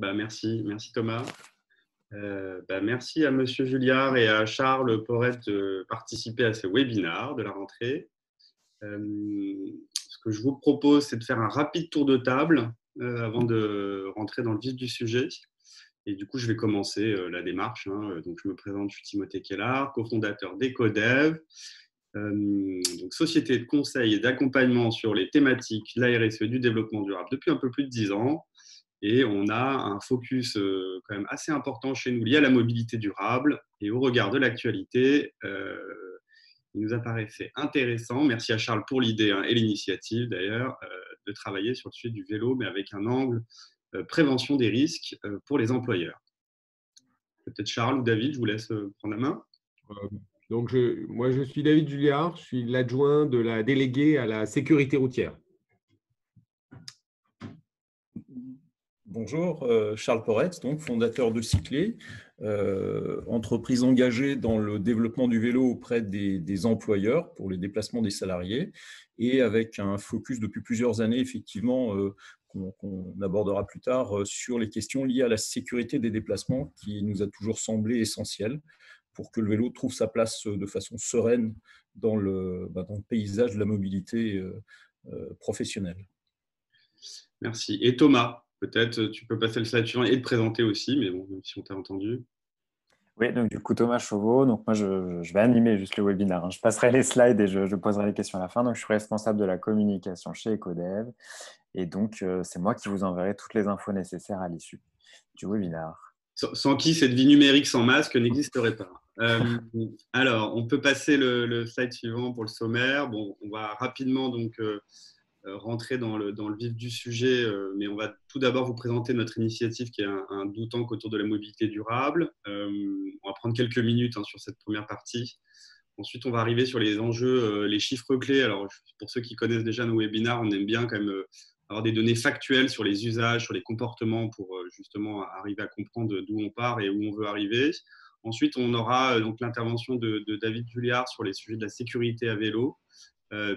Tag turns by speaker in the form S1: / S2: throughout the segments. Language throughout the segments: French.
S1: Merci Thomas. Merci à Monsieur Julliard et à Charles Porrette de participer à ce webinaire de la rentrée. Ce que je vous propose, c'est de faire un rapide tour de table avant de rentrer dans le vif du sujet. Et du coup, je vais commencer la démarche. Donc, je me présente, je suis Timothée Kellard, cofondateur d'EcoDev, donc société de conseil et d'accompagnement sur les thématiques de la RSE et du développement durable depuis un peu plus de 10 ans. Et on a un focus quand même assez important chez nous lié à la mobilité durable. Et au regard de l'actualité, il nous apparaissait intéressant, merci à Charles pour l'idée et l'initiative d'ailleurs, de travailler sur le sujet du vélo, mais avec un angle prévention des risques pour les employeurs. Peut-être Charles ou David, je vous laisse prendre la main.
S2: Donc, moi, je suis David Julliard, je suis l'adjoint de la déléguée à la sécurité routière.
S3: Bonjour, Charles Porrette, donc fondateur de Cyclé, entreprise engagée dans le développement du vélo auprès des employeurs pour les déplacements des salariés et avec un focus depuis plusieurs années, effectivement, qu'on abordera plus tard, sur les questions liées à la sécurité des déplacements qui nous a toujours semblé essentiel pour que le vélo trouve sa place de façon sereine dans le paysage de la mobilité professionnelle.
S1: Merci. Et Thomas, peut-être tu peux passer le slide suivant et te présenter aussi, mais bon, même si on t'a entendu.
S4: Oui, donc du coup, Thomas Chauveau. Donc moi, je vais animer juste le webinaire. Je passerai les slides et je poserai les questions à la fin. Donc, je suis responsable de la communication chez EcoDev. Et donc, c'est moi qui vous enverrai toutes les infos nécessaires à l'issue du webinaire.
S1: Sans qui cette vie numérique sans masque n'existerait pas. Alors, on peut passer le slide suivant pour le sommaire. Bon, on va rapidement donc rentrer dans le vif du sujet, mais on va tout d'abord vous présenter notre initiative qui est un do tank autour de la mobilité durable. On va prendre quelques minutes sur cette première partie. Ensuite, on va arriver sur les enjeux, les chiffres clés. Alors, pour ceux qui connaissent déjà nos webinaires, on aime bien quand même avoir des données factuelles sur les usages, sur les comportements pour justement arriver à comprendre d'où on part et où on veut arriver. Ensuite, on aura donc l'intervention de David Julliard sur les sujets de la sécurité à vélo,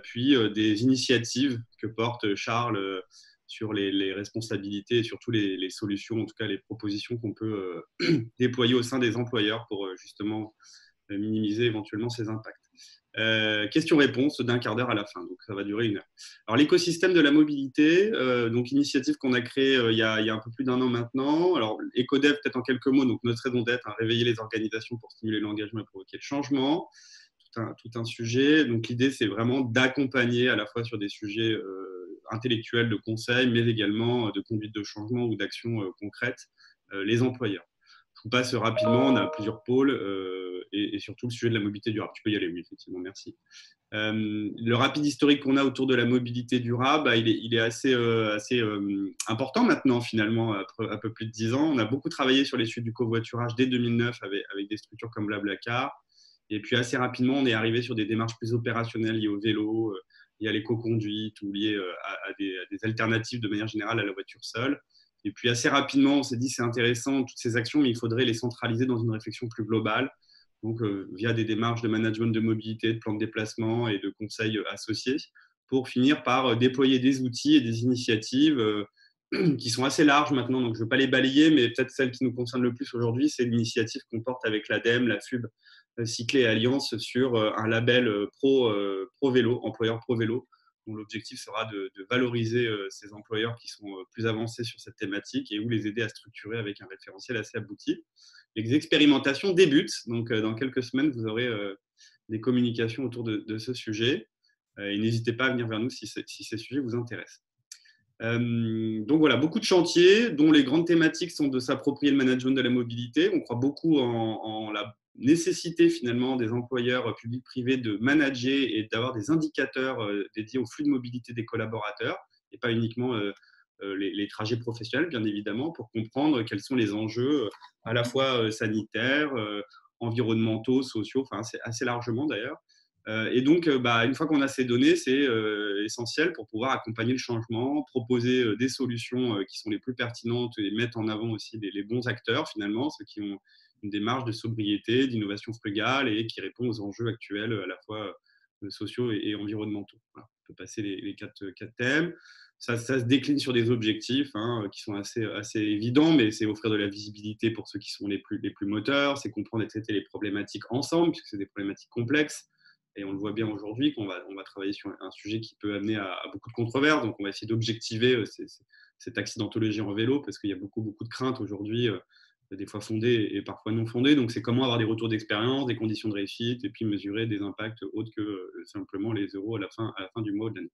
S1: puis des initiatives que porte Charles sur les responsabilités et surtout les solutions, en tout cas les propositions qu'on peut déployer au sein des employeurs pour justement minimiser éventuellement ces impacts. Questions-réponses d'un quart d'heure à la fin, donc ça va durer 1 heure. Alors l'écosystème de la mobilité, donc initiative qu'on a créée il y a un peu plus d'1 an maintenant. Alors EcoDev, peut-être en quelques mots, donc notre raison d'être, réveiller les organisations pour stimuler l'engagement et provoquer le changement. Tout un sujet. Donc l'idée, c'est vraiment d'accompagner à la fois sur des sujets intellectuels de conseil, mais également de conduite de changement ou d'action concrète, les employeurs. Je vous passe rapidement, on a plusieurs pôles et surtout le sujet de la mobilité durable. Tu peux y aller, oui, effectivement, merci. Le rapide historique qu'on a autour de la mobilité durable, il est assez important maintenant, finalement, après un peu plus de 10 ans. On a beaucoup travaillé sur les sujets du covoiturage dès 2009 avec des structures comme Blablacar. Et puis assez rapidement, on est arrivé sur des démarches plus opérationnelles liées au vélo, liées à l'éco-conduite ou liées à des alternatives de manière générale à la voiture seule. Et puis assez rapidement, on s'est dit c'est intéressant toutes ces actions, mais il faudrait les centraliser dans une réflexion plus globale. Donc via des démarches de management de mobilité, de plans de déplacement et de conseils associés, pour finir par déployer des outils et des initiatives qui sont assez larges maintenant. Donc je ne veux pas les balayer, mais peut-être celle qui nous concerne le plus aujourd'hui, c'est l'initiative qu'on porte avec l'ADEME, la FUB, Cyclé et Alliance sur un label pro vélo, employeur pro vélo, dont l'objectif sera de valoriser ces employeurs qui sont plus avancés sur cette thématique et où les aider à structurer avec un référentiel assez abouti. Les expérimentations débutent, donc dans quelques semaines, vous aurez des communications autour de ce sujet. Et n'hésitez pas à venir vers nous si ces sujets vous intéressent. Donc voilà, beaucoup de chantiers dont les grandes thématiques sont de s'approprier le management de la mobilité. On croit beaucoup en la nécessité finalement des employeurs publics-privés de manager et d'avoir des indicateurs dédiés au flux de mobilité des collaborateurs et pas uniquement les trajets professionnels, bien évidemment, pour comprendre quels sont les enjeux à la fois sanitaires, environnementaux, sociaux, enfin assez largement d'ailleurs. Et donc, une fois qu'on a ces données, c'est essentiel pour pouvoir accompagner le changement, proposer des solutions qui sont les plus pertinentes et mettre en avant aussi les bons acteurs, finalement, ceux qui ont une démarche de sobriété, d'innovation frugale et qui répond aux enjeux actuels à la fois sociaux et environnementaux. Voilà. On peut passer les quatre thèmes. ça se décline sur des objectifs qui sont assez évidents, mais c'est offrir de la visibilité pour ceux qui sont les plus moteurs, c'est comprendre et traiter les problématiques ensemble, puisque c'est des problématiques complexes. Et on le voit bien aujourd'hui qu'on va travailler sur un sujet qui peut amener à beaucoup de controverses. Donc, on va essayer d'objectiver cette accidentologie en vélo, parce qu'il y a beaucoup de craintes aujourd'hui, des fois fondées et parfois non fondées. Donc, c'est comment avoir des retours d'expérience, des conditions de réussite, et puis mesurer des impacts autres que simplement les euros à la fin du mois ou de l'année.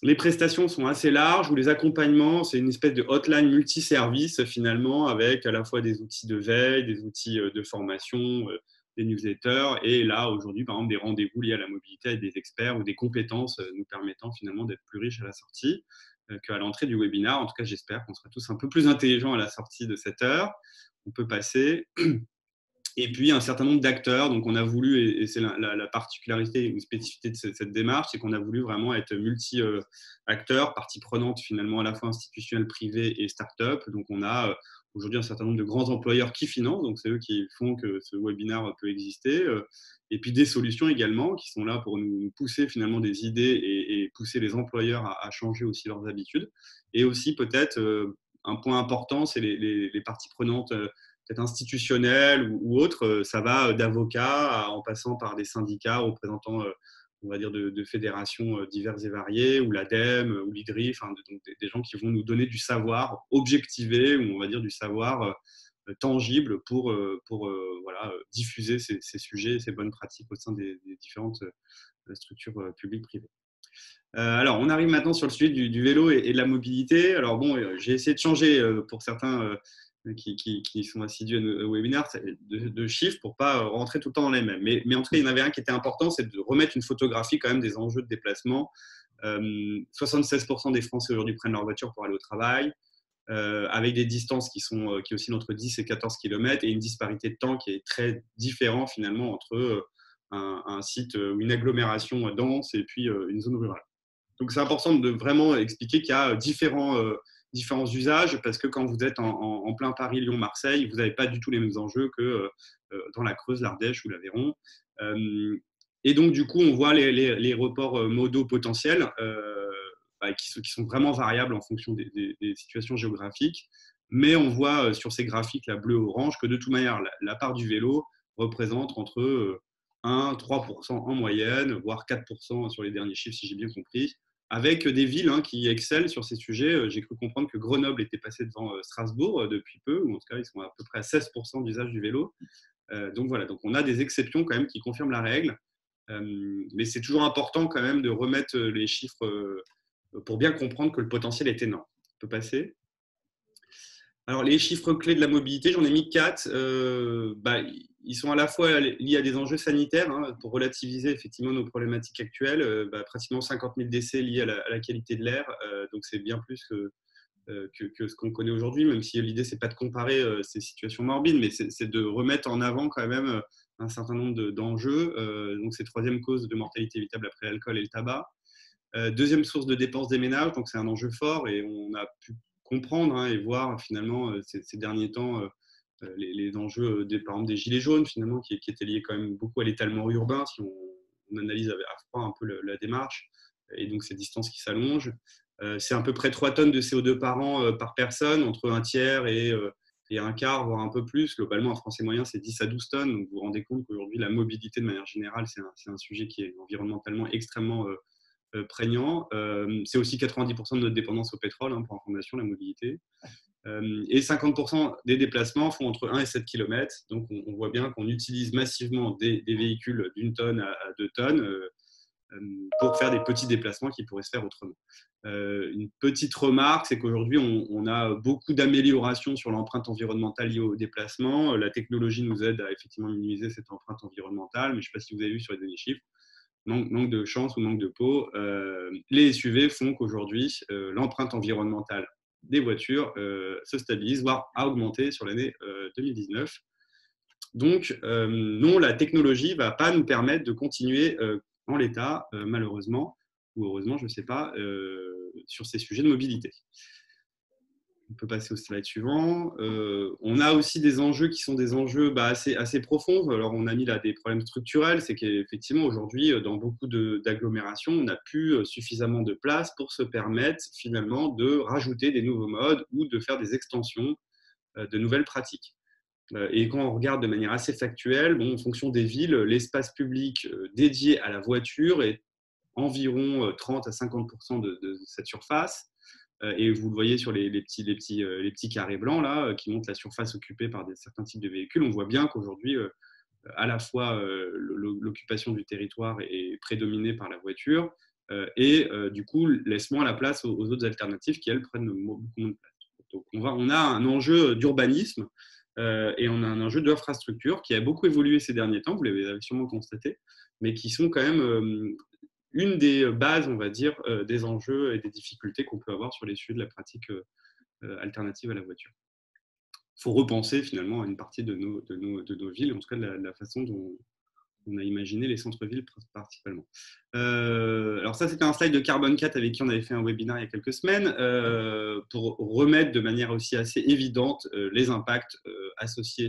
S1: Les prestations sont assez larges, ou les accompagnements, c'est une espèce de hotline multiservice finalement, avec à la fois des outils de veille, des outils de formation, des newsletters, et là aujourd'hui par exemple des rendez-vous liés à la mobilité avec des experts ou des compétences nous permettant finalement d'être plus riches à la sortie qu'à l'entrée du webinaire. En tout cas, j'espère qu'on sera tous un peu plus intelligents à la sortie de cette heure. On peut passer. Et puis un certain nombre d'acteurs. Donc on a voulu, et c'est la particularité ou spécificité de cette démarche, c'est qu'on a voulu vraiment être multi-acteurs, partie prenante finalement à la fois institutionnelle, privée et start-up. Donc on a aujourd'hui un certain nombre de grands employeurs qui financent, donc c'est eux qui font que ce webinaire peut exister. Et puis des solutions également qui sont là pour nous pousser finalement des idées et pousser les employeurs à changer aussi leurs habitudes. Et aussi peut-être un point important, c'est les parties prenantes peut-être institutionnelles ou autres. Ça va d'avocats en passant par des syndicats représentants, on va dire, de fédérations diverses et variées, ou l'ADEME, ou l'IDRI, donc des gens qui vont nous donner du savoir objectivé, ou on va dire du savoir tangible pour diffuser ces sujets, ces bonnes pratiques au sein des différentes structures publiques, privées. Alors, on arrive maintenant sur le sujet du vélo et de la mobilité. Alors bon, j'ai essayé de changer pour certains qui sont assidus au webinaire de chiffres pour ne pas rentrer tout le temps dans les mêmes. Mais en tout cas, il y en avait un qui était important, c'est de remettre une photographie quand même des enjeux de déplacement. 76% des Français aujourd'hui prennent leur voiture pour aller au travail, avec des distances qui oscillent entre 10 et 14 km, et une disparité de temps qui est très différente finalement entre un site ou une agglomération dense et puis une zone rurale. Donc c'est important de vraiment expliquer qu'il y a différents usages, parce que quand vous êtes en plein Paris, Lyon, Marseille, vous n'avez pas du tout les mêmes enjeux que dans la Creuse, l'Ardèche ou l'Aveyron. Et donc du coup, on voit les reports modaux potentiels qui sont vraiment variables en fonction des situations géographiques. Mais on voit sur ces graphiques, la bleu-orange, que de toute manière, la part du vélo représente entre 1-3% en moyenne, voire 4% sur les derniers chiffres, si j'ai bien compris, avec des villes qui excellent sur ces sujets. J'ai cru comprendre que Grenoble était passé devant Strasbourg depuis peu, ou en tout cas, ils sont à peu près à 16% d'usage du vélo. Donc voilà, donc on a des exceptions quand même qui confirment la règle. Mais c'est toujours important quand même de remettre les chiffres pour bien comprendre que le potentiel est énorme. On peut passer. Alors, les chiffres clés de la mobilité, j'en ai mis 4. Ils sont à la fois liés à des enjeux sanitaires, pour relativiser effectivement nos problématiques actuelles. Pratiquement 50 000 décès liés à la qualité de l'air. Donc, c'est bien plus que ce qu'on connaît aujourd'hui, même si l'idée, ce n'est pas de comparer ces situations morbides, mais c'est de remettre en avant quand même un certain nombre d'enjeux. Donc, c'est troisième cause de mortalité évitable après l'alcool et le tabac. Deuxième source de dépenses des ménages, donc c'est un enjeu fort, et on a pu comprendre et voir finalement ces derniers temps les enjeux par exemple des gilets jaunes finalement qui étaient liés quand même beaucoup à l'étalement urbain, si on analyse à froid un peu la démarche, et donc ces distances qui s'allongent. C'est à peu près 3 tonnes de CO2 par an par personne, entre un tiers et un quart, voire un peu plus. Globalement, un Français moyen, c'est 10 à 12 tonnes. Donc vous vous rendez compte qu'aujourd'hui, la mobilité de manière générale, c'est un sujet qui est environnementalement extrêmement prégnant. C'est aussi 90% de notre dépendance au pétrole, pour information, la mobilité. Et 50% des déplacements font entre 1 et 7 km. Donc on voit bien qu'on utilise massivement des véhicules d'1 tonne à 2 tonnes pour faire des petits déplacements qui pourraient se faire autrement. Une petite remarque, c'est qu'aujourd'hui, on a beaucoup d'améliorations sur l'empreinte environnementale liée au déplacement. La technologie nous aide à effectivement minimiser cette empreinte environnementale, mais je ne sais pas si vous avez vu sur les derniers chiffres, manque de chance ou manque de peau, les SUV font qu'aujourd'hui, l'empreinte environnementale des voitures se stabilise, voire a augmenté sur l'année 2019. Donc, non, la technologie ne va pas nous permettre de continuer en l'état, malheureusement, ou heureusement, je ne sais pas, sur ces sujets de mobilité. On peut passer au slide suivant. On a aussi des enjeux qui sont des enjeux assez profonds. Alors, on a mis là des problèmes structurels. C'est qu'effectivement, aujourd'hui, dans beaucoup d'agglomérations, on n'a plus suffisamment de place pour se permettre finalement de rajouter des nouveaux modes ou de faire des extensions de nouvelles pratiques. Et quand on regarde de manière assez factuelle, en fonction des villes, l'espace public dédié à la voiture est environ 30 à 50% de cette surface. Et vous le voyez sur les petits carrés blancs là, qui montrent la surface occupée par certains types de véhicules. On voit bien qu'aujourd'hui, à la fois l'occupation du territoire est prédominée par la voiture et du coup laisse moins la place aux autres alternatives qui, elles, prennent beaucoup moins de place. Donc on a un enjeu d'urbanisme et on a un enjeu d'infrastructure qui a beaucoup évolué ces derniers temps, vous l'avez sûrement constaté, mais qui sont quand même une des bases, on va dire, des enjeux et des difficultés qu'on peut avoir sur les sujets de la pratique alternative à la voiture. Il faut repenser finalement à une partie de nos villes, en tout cas de la façon dont on a imaginé les centres-villes principalement. Alors ça, c'était un slide de Carbon 4 avec qui on avait fait un webinaire il y a quelques semaines pour remettre de manière aussi assez évidente les impacts associés,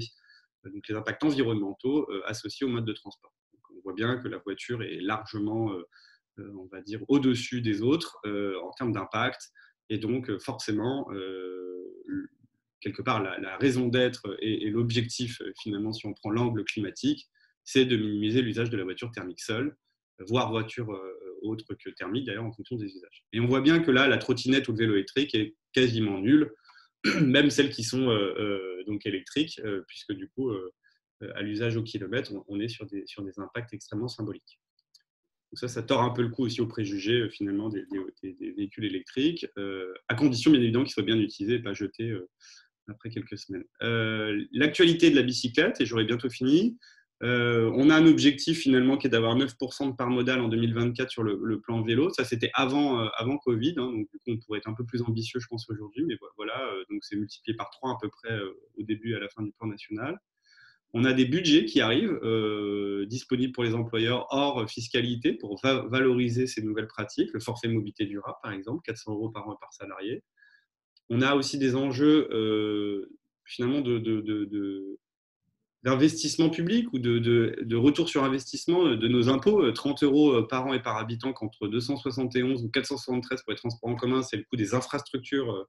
S1: donc les impacts environnementaux associés au mode de transport. Donc, on voit bien que la voiture est largement on va dire, au-dessus des autres en termes d'impact. Et donc, forcément, quelque part, la raison d'être et l'objectif, finalement, si on prend l'angle climatique, c'est de minimiser l'usage de la voiture thermique seule, voire voiture autre que thermique, d'ailleurs, en fonction des usages. Et on voit bien que là, la trottinette ou le vélo électrique est quasiment nulle, même celles qui sont donc électriques, puisque du coup, à l'usage au kilomètre, on est sur des impacts extrêmement symboliques. Donc ça tord un peu le coup aussi aux préjugés finalement des véhicules électriques, à condition bien évidemment qu'ils soient bien utilisés et pas jetés après quelques semaines. L'actualité de la bicyclette, et j'aurai bientôt fini, on a un objectif finalement qui est d'avoir 9% de part modale en 2024 sur le plan vélo. Ça c'était avant Covid, hein, donc du coup on pourrait être un peu plus ambitieux je pense aujourd'hui, mais voilà, donc c'est multiplié par 3 à peu près au début et à la fin du plan national. On a des budgets qui arrivent disponibles pour les employeurs hors fiscalité pour valoriser ces nouvelles pratiques. Le forfait mobilité durable, par exemple, 400 € par an par salarié. On a aussi des enjeux finalement d'investissement public ou de retour sur investissement de nos impôts. 30 € par an et par habitant, contre 271 ou 473 pour les transports en commun, c'est le coût des infrastructures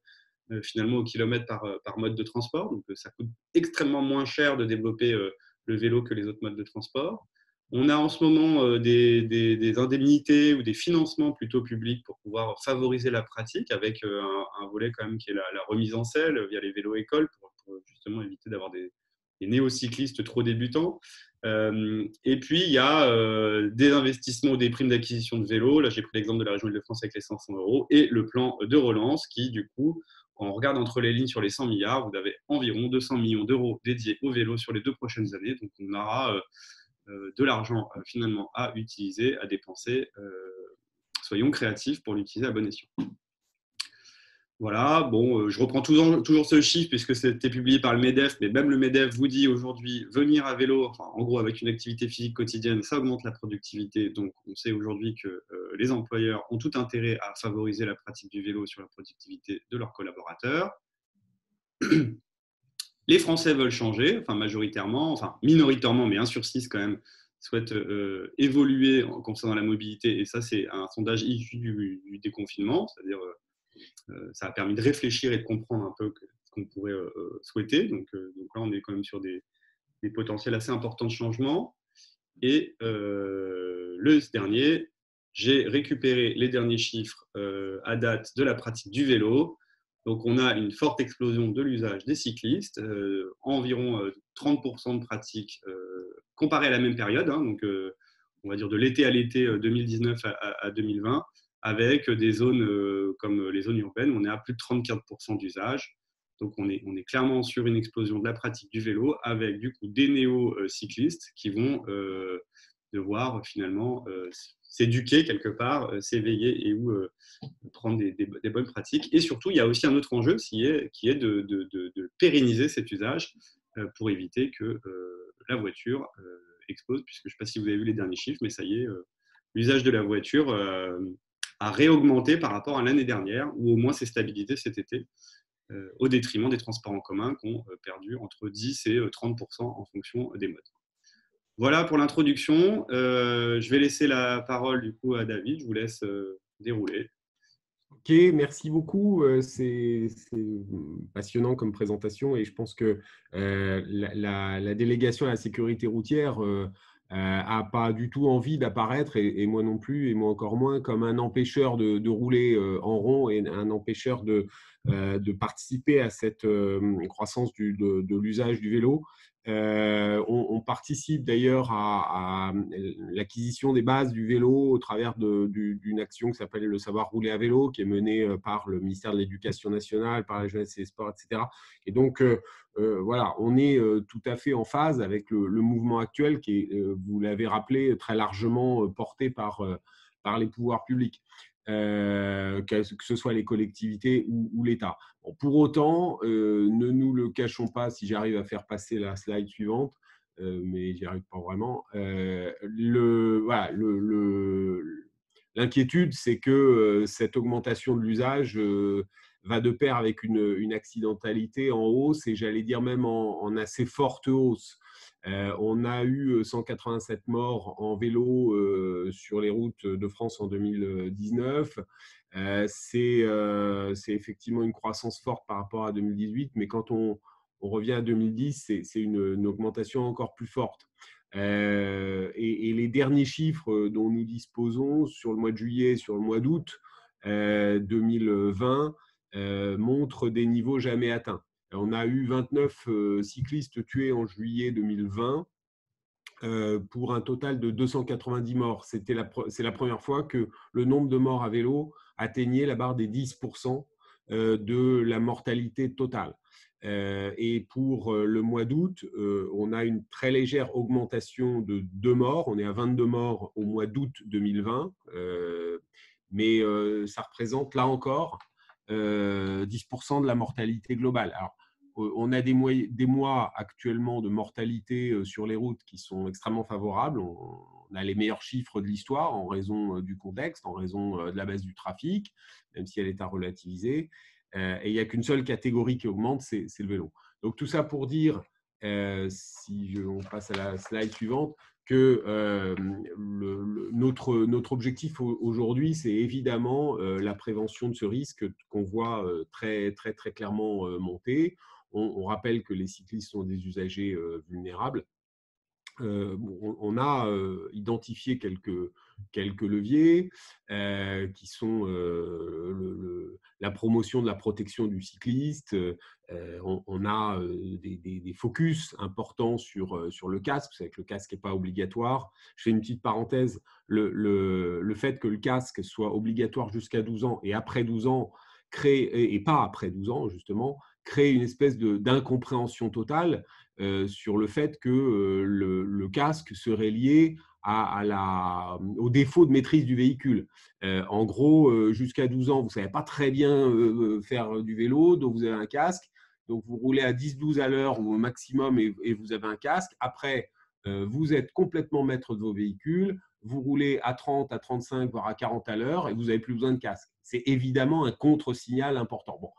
S1: finalement au kilomètre par mode de transport. Donc, ça coûte extrêmement moins cher de développer le vélo que les autres modes de transport. On a en ce moment des indemnités ou des financements plutôt publics pour pouvoir favoriser la pratique avec un volet quand même qui est la remise en selle via les vélos écoles pour justement éviter d'avoir des néocyclistes trop débutants. Et puis, il y a des investissements ou des primes d'acquisition de vélos. Là, j'ai pris l'exemple de la région Île-de-France avec les 500 € et le plan de relance qui, du coup, quand on regarde entre les lignes sur les 100 milliards, vous avez environ 200 millions d'euros dédiés au vélo sur les 2 prochaines années. Donc, on aura de l'argent finalement à utiliser, à dépenser. Soyons créatifs pour l'utiliser à bon escient. Voilà, bon, je reprends toujours ce chiffre puisque c'était publié par le MEDEF, mais même le MEDEF vous dit aujourd'hui, venir à vélo, enfin, en gros avec une activité physique quotidienne, ça augmente la productivité. Donc on sait aujourd'hui que les employeurs ont tout intérêt à favoriser la pratique du vélo sur la productivité de leurs collaborateurs. Les Français veulent changer, enfin majoritairement, enfin minoritairement, mais 1 sur 6 quand même, souhaitent évoluer concernant la mobilité. Et ça, c'est un sondage issu du déconfinement, c'est-à-dire ça a permis de réfléchir et de comprendre un peu ce qu'on pourrait souhaiter. Donc là, on est quand même sur des potentiels assez importants de changement. Et le dernier, j'ai récupéré les derniers chiffres à date de la pratique du vélo. Donc, on a une forte explosion de l'usage des cyclistes, environ 30% de pratique comparé à la même période, hein, donc on va dire de l'été à l'été 2019 à 2020, avec des zones comme les zones urbaines où on est à plus de 34% d'usage. Donc, on est clairement sur une explosion de la pratique du vélo avec du coup des néo-cyclistes qui vont devoir finalement s'éduquer quelque part, s'éveiller et prendre des bonnes pratiques. Et surtout, il y a aussi un autre enjeu qui est de pérenniser cet usage pour éviter que la voiture explose, puisque je ne sais pas si vous avez vu les derniers chiffres, mais ça y est, l'usage de la voiture a réaugmenté par rapport à l'année dernière, ou au moins s'est stabilisé cet été. au détriment des transports en commun qui ont perdu entre 10 et 30% en fonction des modes. Voilà pour l'introduction. Je vais laisser la parole du coup à David. Je vous laisse dérouler.
S2: Ok, merci beaucoup. C'est passionnant comme présentation et je pense que la délégation à la sécurité routière n'a pas du tout envie d'apparaître, et moi non plus, et moi encore moins, comme un empêcheur de rouler en rond et un empêcheur de participer à cette croissance de l'usage du vélo. On participe d'ailleurs à l'acquisition des bases du vélo au travers d'une action qui s'appelle le savoir rouler à vélo, qui est menée par le ministère de l'Éducation nationale, par la jeunesse et les sports, etc. Et donc, voilà, on est tout à fait en phase avec le mouvement actuel qui est, vous l'avez rappelé, très largement porté par les pouvoirs publics. Que ce soit les collectivités ou l'État. Bon, pour autant, ne nous le cachons pas, si j'arrive à faire passer la slide suivante, mais j'y arrive pas vraiment. L'inquiétude, c'est que cette augmentation de l'usage va de pair avec une accidentalité en hausse, et j'allais dire même en assez forte hausse. On a eu 187 morts en vélo sur les routes de France en 2019. C'est effectivement une croissance forte par rapport à 2018, mais quand on revient à 2010, c'est une augmentation encore plus forte. Et les derniers chiffres dont nous disposons sur le mois de juillet et sur le mois d'août 2020 montrent des niveaux jamais atteints. On a eu 29 cyclistes tués en juillet 2020 pour un total de 290 morts. C'est la première fois que le nombre de morts à vélo atteignait la barre des 10% de la mortalité totale. Et pour le mois d'août, on a une très légère augmentation de 2 morts. On est à 22 morts au mois d'août 2020, mais ça représente là encore 10% de la mortalité globale. Alors, on a des mois actuellement de mortalité sur les routes qui sont extrêmement favorables. On a les meilleurs chiffres de l'histoire en raison du contexte, en raison de la baisse du trafic, même si elle est à relativiser. Et il n'y a qu'une seule catégorie qui augmente, c'est le vélo. Donc tout ça pour dire, on passe à la slide suivante, que notre objectif aujourd'hui, c'est évidemment la prévention de ce risque qu'on voit très, très, très clairement monter. On rappelle que les cyclistes sont des usagers vulnérables. On a identifié quelques leviers qui sont la promotion de la protection du cycliste. On a des focus importants sur le casque. Vous savez que le casque n'est pas obligatoire. Je fais une petite parenthèse. Le fait que le casque soit obligatoire jusqu'à 12 ans et après 12 ans, et pas après 12 ans, justement, crée une espèce d'incompréhension totale sur le fait que le casque serait lié au défaut de maîtrise du véhicule. En gros, jusqu'à 12 ans, vous ne savez pas très bien faire du vélo, donc vous avez un casque. Donc, vous roulez à 10-12 à l'heure ou au maximum et vous avez un casque. Après, vous êtes complètement maître de vos véhicules. Vous roulez à 30, à 35, voire à 40 à l'heure et vous n'avez plus besoin de casque. C'est évidemment un contre-signal important. Bon,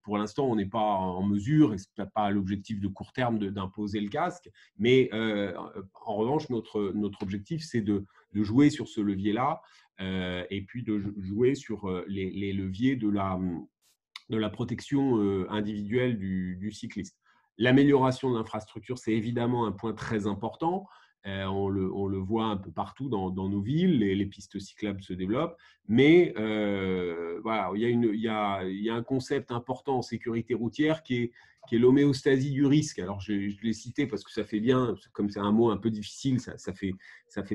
S2: pour l'instant, on n'est pas en mesure, et ce n'est pas l'objectif de court terme d'imposer le casque, mais en revanche, notre objectif, c'est de jouer sur ce levier-là et puis de jouer sur les leviers de la protection individuelle du cycliste. L'amélioration de l'infrastructure, c'est évidemment un point très important. On le voit un peu partout dans nos villes, les pistes cyclables se développent, mais voilà, il y a un concept important en sécurité routière qui est l'homéostasie du risque. Alors, je l'ai cité parce que ça fait bien, comme c'est un mot un peu difficile, ça fait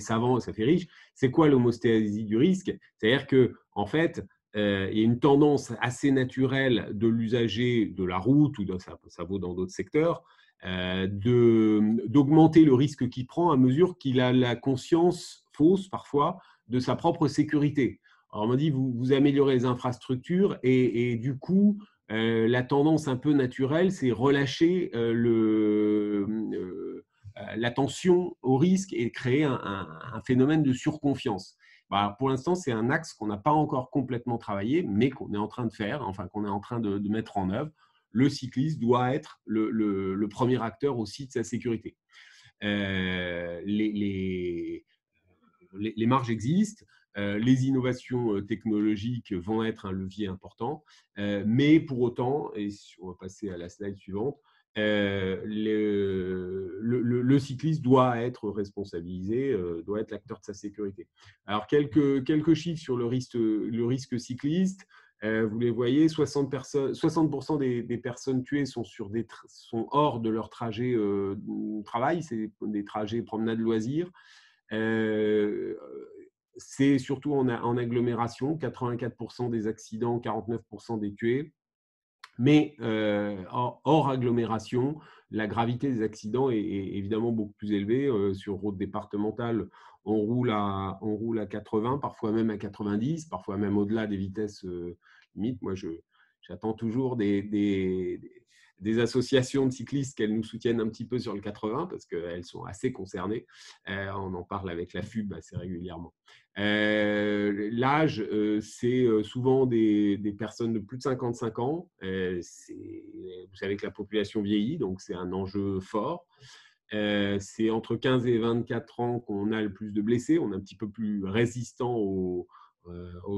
S2: savant, ça fait riche. C'est quoi l'homéostasie du risque? C'est-à-dire qu'en fait, il y a une tendance assez naturelle de l'usager de la route, ou ça vaut dans d'autres secteurs, d'augmenter le risque qu'il prend à mesure qu'il a la conscience fausse parfois de sa propre sécurité. Alors on m'a dit, vous améliorez les infrastructures et du coup, la tendance un peu naturelle, c'est relâcher l'attention au risque et créer un phénomène de surconfiance. Bah, pour l'instant, c'est un axe qu'on n'a pas encore complètement travaillé, mais qu'on est en train de faire, enfin qu'on est en train de mettre en œuvre. Le cycliste doit être le premier acteur aussi de sa sécurité. Les marges existent, les innovations technologiques vont être un levier important, mais pour autant, et on va passer à la slide suivante, le cycliste doit être responsabilisé, doit être l'acteur de sa sécurité. Alors, quelques chiffres sur le risque cycliste. Vous les voyez, 60% des personnes tuées sont hors de leur trajet travail, c'est des trajets promenade loisirs. C'est surtout en agglomération, 84% des accidents, 49% des tués. Mais hors agglomération, la gravité des accidents est évidemment beaucoup plus élevée. Sur route départementale, on roule à 80, parfois même à 90, parfois même au-delà des vitesses limites. Moi, j'attends toujours des associations de cyclistes qu'elles nous soutiennent un petit peu sur le 80 parce qu'elles sont assez concernées. On en parle avec la FUB assez régulièrement. L'âge, c'est souvent des personnes de plus de 55 ans. Vous savez que la population vieillit, donc c'est un enjeu fort. C'est entre 15 et 24 ans qu'on a le plus de blessés. On est un petit peu plus résistant aux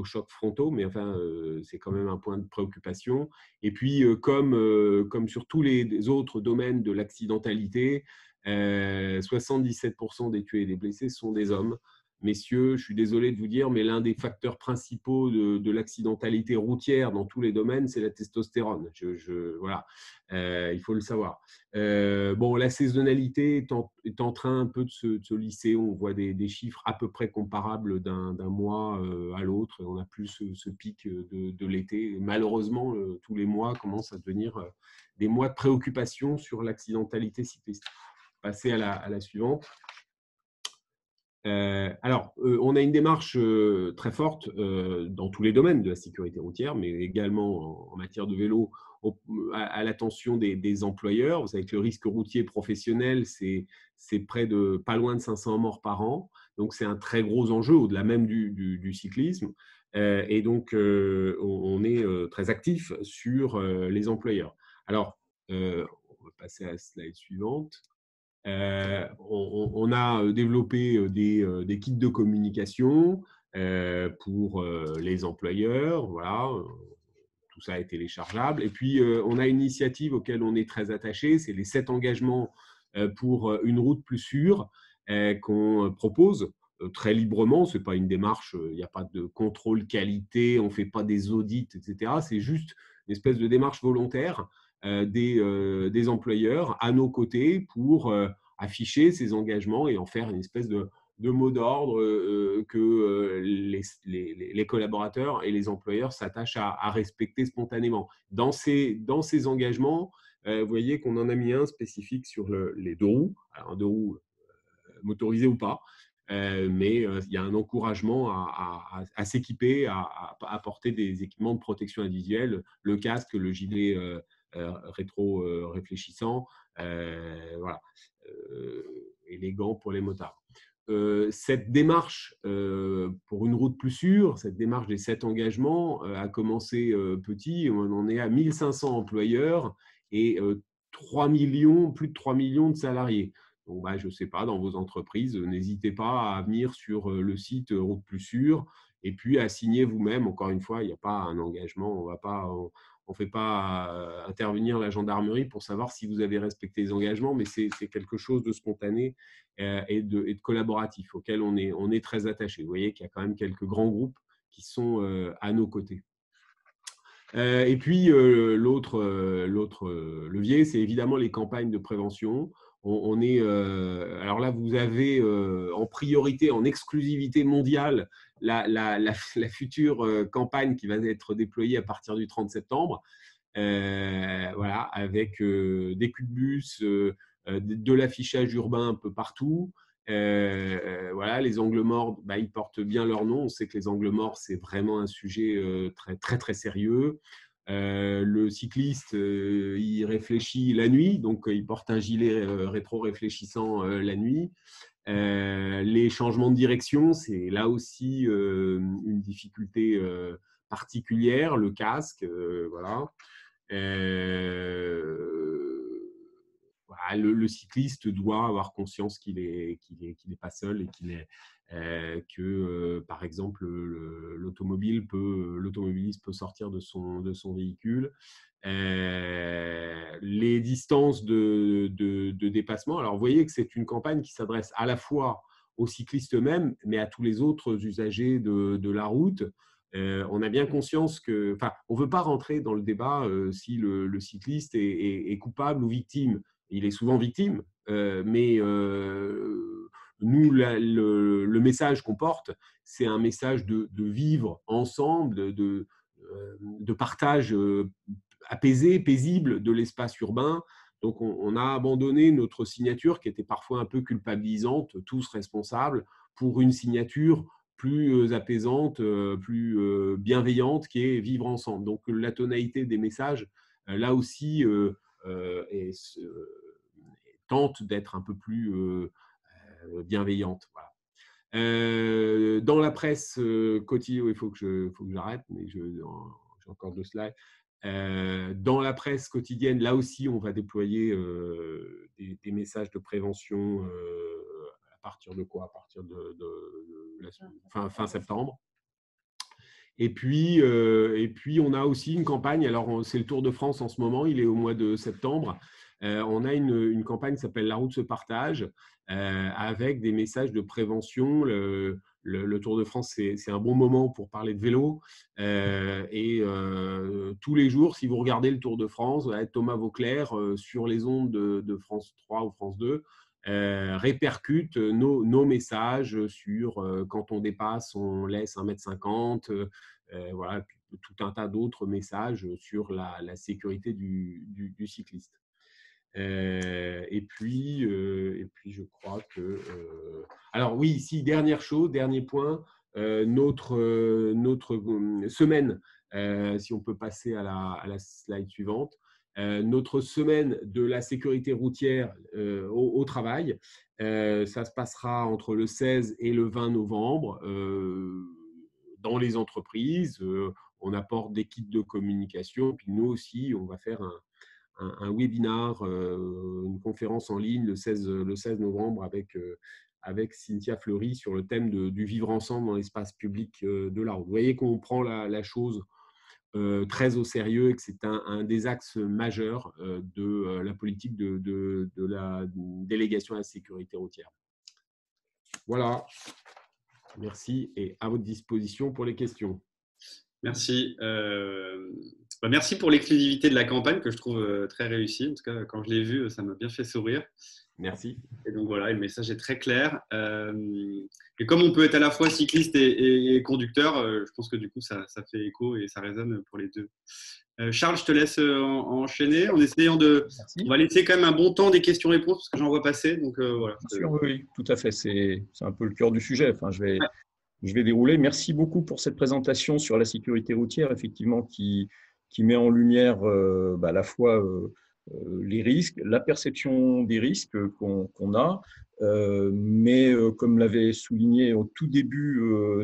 S2: chocs frontaux, mais enfin, c'est quand même un point de préoccupation. Et puis, comme sur tous les autres domaines de l'accidentalité, 77% des tués et des blessés sont des hommes. Messieurs, je suis désolé de vous dire, mais l'un des facteurs principaux de l'accidentalité routière dans tous les domaines, c'est la testostérone. Voilà, il faut le savoir. Bon, la saisonnalité est en train un peu de se lisser. On voit des chiffres à peu près comparables d'un mois à l'autre. On n'a plus ce pic de l'été. Malheureusement, tous les mois commencent à devenir des mois de préoccupation sur l'accidentalité cycliste. Passer à la suivante. Alors, on a une démarche très forte dans tous les domaines de la sécurité routière, mais également en matière de vélo, à l'attention des employeurs. Vous savez que le risque routier professionnel, c'est pas loin de 500 morts par an. Donc, c'est un très gros enjeu, au-delà même du cyclisme. Et donc, on est très actif sur les employeurs. Alors, on va passer à la slide suivante. On a développé des kits de communication pour les employeurs. Voilà, tout ça est téléchargeable. Et puis, on a une initiative auquel on est très attaché, c'est les 7 engagements pour une route plus sûre qu'on propose très librement. Ce n'est pas une démarche, il n'y a pas de contrôle qualité, on ne fait pas des audits, etc. C'est juste une espèce de démarche volontaire des employeurs à nos côtés pour afficher ces engagements et en faire une espèce de mot d'ordre que les collaborateurs et les employeurs s'attachent à respecter spontanément. Dans ces engagements, vous voyez qu'on en a mis un spécifique sur les 2 roues, alors un 2 roues motorisé ou pas, mais il y a un encouragement à s'équiper, à porter des équipements de protection individuelle, le casque, le gilet rétro-réfléchissant, voilà, et les gants pour les motards. Cette démarche pour une route plus sûre, cette démarche des 7 engagements a commencé petit. On en est à 1500 employeurs et plus de 3 millions de salariés. Donc, je ne sais pas, dans vos entreprises, n'hésitez pas à venir sur le site Route Plus Sûre et puis à signer vous-même. Encore une fois, il n'y a pas un engagement, on ne fait pas intervenir la gendarmerie pour savoir si vous avez respecté les engagements, mais c'est quelque chose de spontané et de collaboratif auquel on est très attaché. Vous voyez qu'il y a quand même quelques grands groupes qui sont à nos côtés. Et puis, l'autre levier, c'est évidemment les campagnes de prévention. Alors là, vous avez en priorité, en exclusivité mondiale, la future campagne qui va être déployée à partir du 30 septembre, voilà, avec des culs de bus, de l'affichage urbain un peu partout. Voilà, les angles morts, ils portent bien leur nom. On sait que les angles morts, c'est vraiment un sujet très, très, très sérieux. Le cycliste, il réfléchit la nuit, donc il porte un gilet rétro-réfléchissant la nuit. Les changements de direction, c'est là aussi une difficulté particulière, le casque, voilà. Voilà, le cycliste doit avoir conscience qu'il n'est pas seul et que, par exemple, l'automobiliste peut sortir de son véhicule. Les distances de dépassement. Alors, vous voyez que c'est une campagne qui s'adresse à la fois aux cyclistes eux-mêmes, mais à tous les autres usagers de la route. On a bien conscience que, enfin, on ne veut pas rentrer dans le débat si le cycliste est coupable ou victime. Il est souvent victime, mais nous, le message qu'on porte, c'est un message de vivre ensemble, de partage apaisé, paisible de l'espace urbain. Donc, on a abandonné notre signature qui était parfois un peu culpabilisante, tous responsables, pour une signature plus apaisante, plus bienveillante, qui est vivre ensemble. Donc, la tonalité des messages, là aussi, tente d'être un peu plus bienveillante. Voilà. Dans la presse quotidienne, il faut que j'arrête, mais j'ai encore 2 slides. Dans la presse quotidienne, là aussi, on va déployer des messages de prévention à partir de quoi? À partir de fin septembre. Et puis, on a aussi une campagne. Alors, c'est le Tour de France en ce moment. Il est au mois de septembre. On a une campagne qui s'appelle « La route se partage » avec des messages de prévention. Le Tour de France, c'est un bon moment pour parler de vélo. Tous les jours, si vous regardez le Tour de France, Thomas Vauclair sur les ondes de France 3 ou France 2 répercute nos messages sur quand on dépasse, on laisse 1,50 m. Voilà, tout un tas d'autres messages sur la sécurité du cycliste. Et puis, je crois que… alors oui, si, dernier point, notre semaine, si on peut passer à la slide suivante, notre semaine de la sécurité routière au travail, ça se passera entre le 16 et le 20 novembre dans les entreprises. On apporte des kits de communication, puis nous aussi, on va faire un webinar, une conférence en ligne le 16 novembre avec Cynthia Fleury sur le thème du vivre ensemble dans l'espace public de la route. Vous voyez qu'on prend la chose très au sérieux et que c'est un des axes majeurs de la politique de la délégation à la sécurité routière. Voilà. Merci et à votre disposition pour les questions.
S1: Merci. Merci pour l'exclusivité de la campagne que je trouve très réussie. En tout cas, quand je l'ai vue, ça m'a bien fait sourire.
S2: Merci.
S1: Et donc voilà, le message est très clair. Et comme on peut être à la fois cycliste et conducteur, je pense que du coup, ça fait écho et ça résonne pour les deux. Charles, je te laisse enchaîner en essayant de…
S3: Merci.
S1: On va laisser quand même un bon temps des questions-réponses parce que j'en vois passer. Donc, voilà.
S3: Bien sûr, oui, tout à fait. C'est un peu le cœur du sujet. Enfin, je vais dérouler. Merci beaucoup pour cette présentation sur la sécurité routière, effectivement, qui met en lumière à la fois les risques, la perception des risques qu'on a, mais comme l'avait souligné au tout début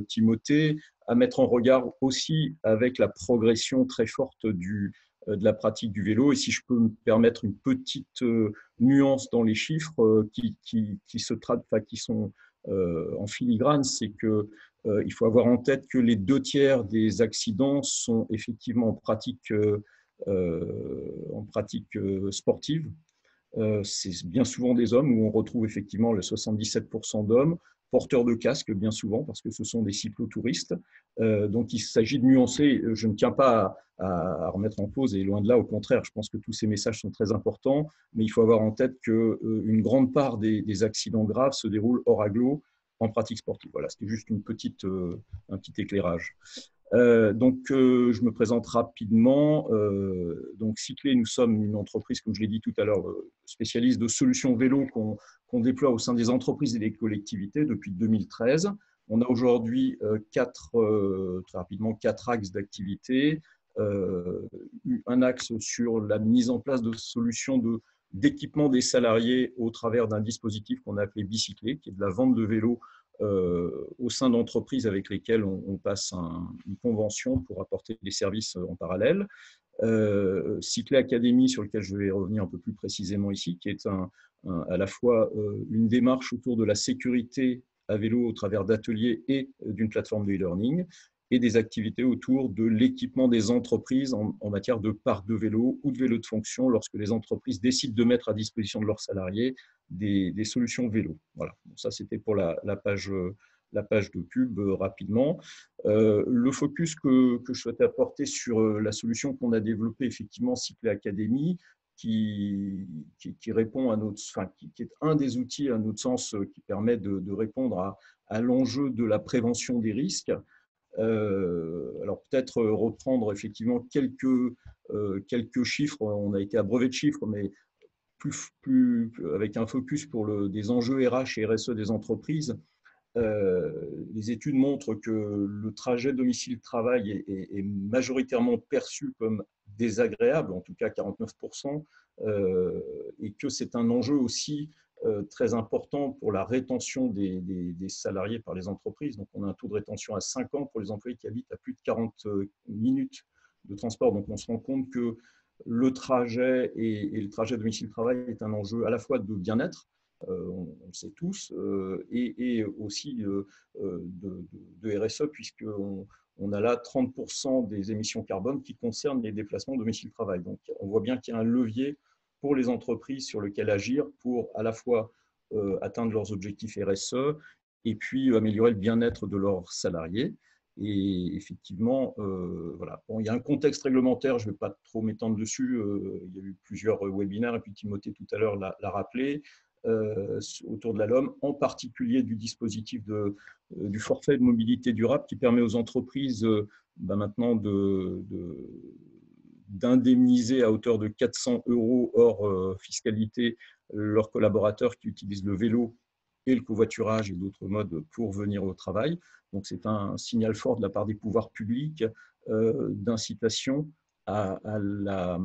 S3: Timothée, à mettre en regard aussi avec la progression très forte de la pratique du vélo. Et si je peux me permettre une petite nuance dans les chiffres qui sont en filigrane, c'est que il faut avoir en tête que les 2/3 des accidents sont effectivement en pratique sportive. C'est bien souvent des hommes où on retrouve effectivement le 77% d'hommes, porteurs de casque bien souvent parce que ce sont des cyclotouristes. Donc il s'agit de nuancer. Je ne tiens pas à remettre en cause et loin de là, au contraire, je pense que tous ces messages sont très importants, mais il faut avoir en tête qu'une grande part des accidents graves se déroulent hors agglo en pratique sportive. Voilà, c'était juste un petit éclairage. Je me présente rapidement. Donc, Cyclé, nous sommes une entreprise, comme je l'ai dit tout à l'heure, spécialiste de solutions vélo qu'on déploie au sein des entreprises et des collectivités depuis 2013. On a aujourd'hui très rapidement 4 axes d'activité. Un axe sur la mise en place de solutions d'équipement des salariés au travers d'un dispositif qu'on a appelé Bicyclé, qui est de la vente de vélos au sein d'entreprises avec lesquelles on passe une convention pour apporter des services en parallèle. Cyclé Academy, sur lequel je vais revenir un peu plus précisément ici, qui est à la fois une démarche autour de la sécurité à vélo au travers d'ateliers et d'une plateforme de e-learning, et des activités autour de l'équipement des entreprises en matière de parc de vélos ou de vélos de fonction lorsque les entreprises décident de mettre à disposition de leurs salariés des solutions vélo. Voilà, bon, ça c'était pour la page de pub rapidement. Le focus que je souhaitais apporter sur la solution qu'on a développée, effectivement, Cyclé Academy, qui répond à notre, qui est un des outils, à notre sens, qui permet de répondre à l'enjeu de la prévention des risques. Alors peut-être reprendre effectivement quelques chiffres. On a été abreuvé de chiffres, mais plus avec un focus pour des enjeux RH et RSE des entreprises. Les études montrent que le trajet domicile-travail est majoritairement perçu comme désagréable, en tout cas 49%, et que c'est un enjeu aussi très important pour la rétention des salariés par les entreprises. Donc, on a un taux de rétention à 5 ans pour les employés qui habitent à plus de 40 minutes de transport. Donc, on se rend compte que le trajet et le trajet domicile-travail est un enjeu à la fois de bien-être, on le sait tous, et aussi de RSE, puisqu'on a là 30% des émissions carbone qui concernent les déplacements domicile-travail. Donc, on voit bien qu'il y a un levier pour les entreprises sur lequel agir pour à la fois atteindre leurs objectifs RSE et puis améliorer le bien-être de leurs salariés. Et effectivement, voilà. Bon, il y a un contexte réglementaire, je ne vais pas trop m'étendre dessus, il y a eu plusieurs webinaires, et puis Timothée tout à l'heure l'a rappelé, autour de la LOM, en particulier du dispositif du forfait de mobilité durable qui permet aux entreprises maintenant d'indemniser à hauteur de 400 € hors fiscalité leurs collaborateurs qui utilisent le vélo et le covoiturage et d'autres modes pour venir au travail. Donc c'est un signal fort de la part des pouvoirs publics d'incitation à la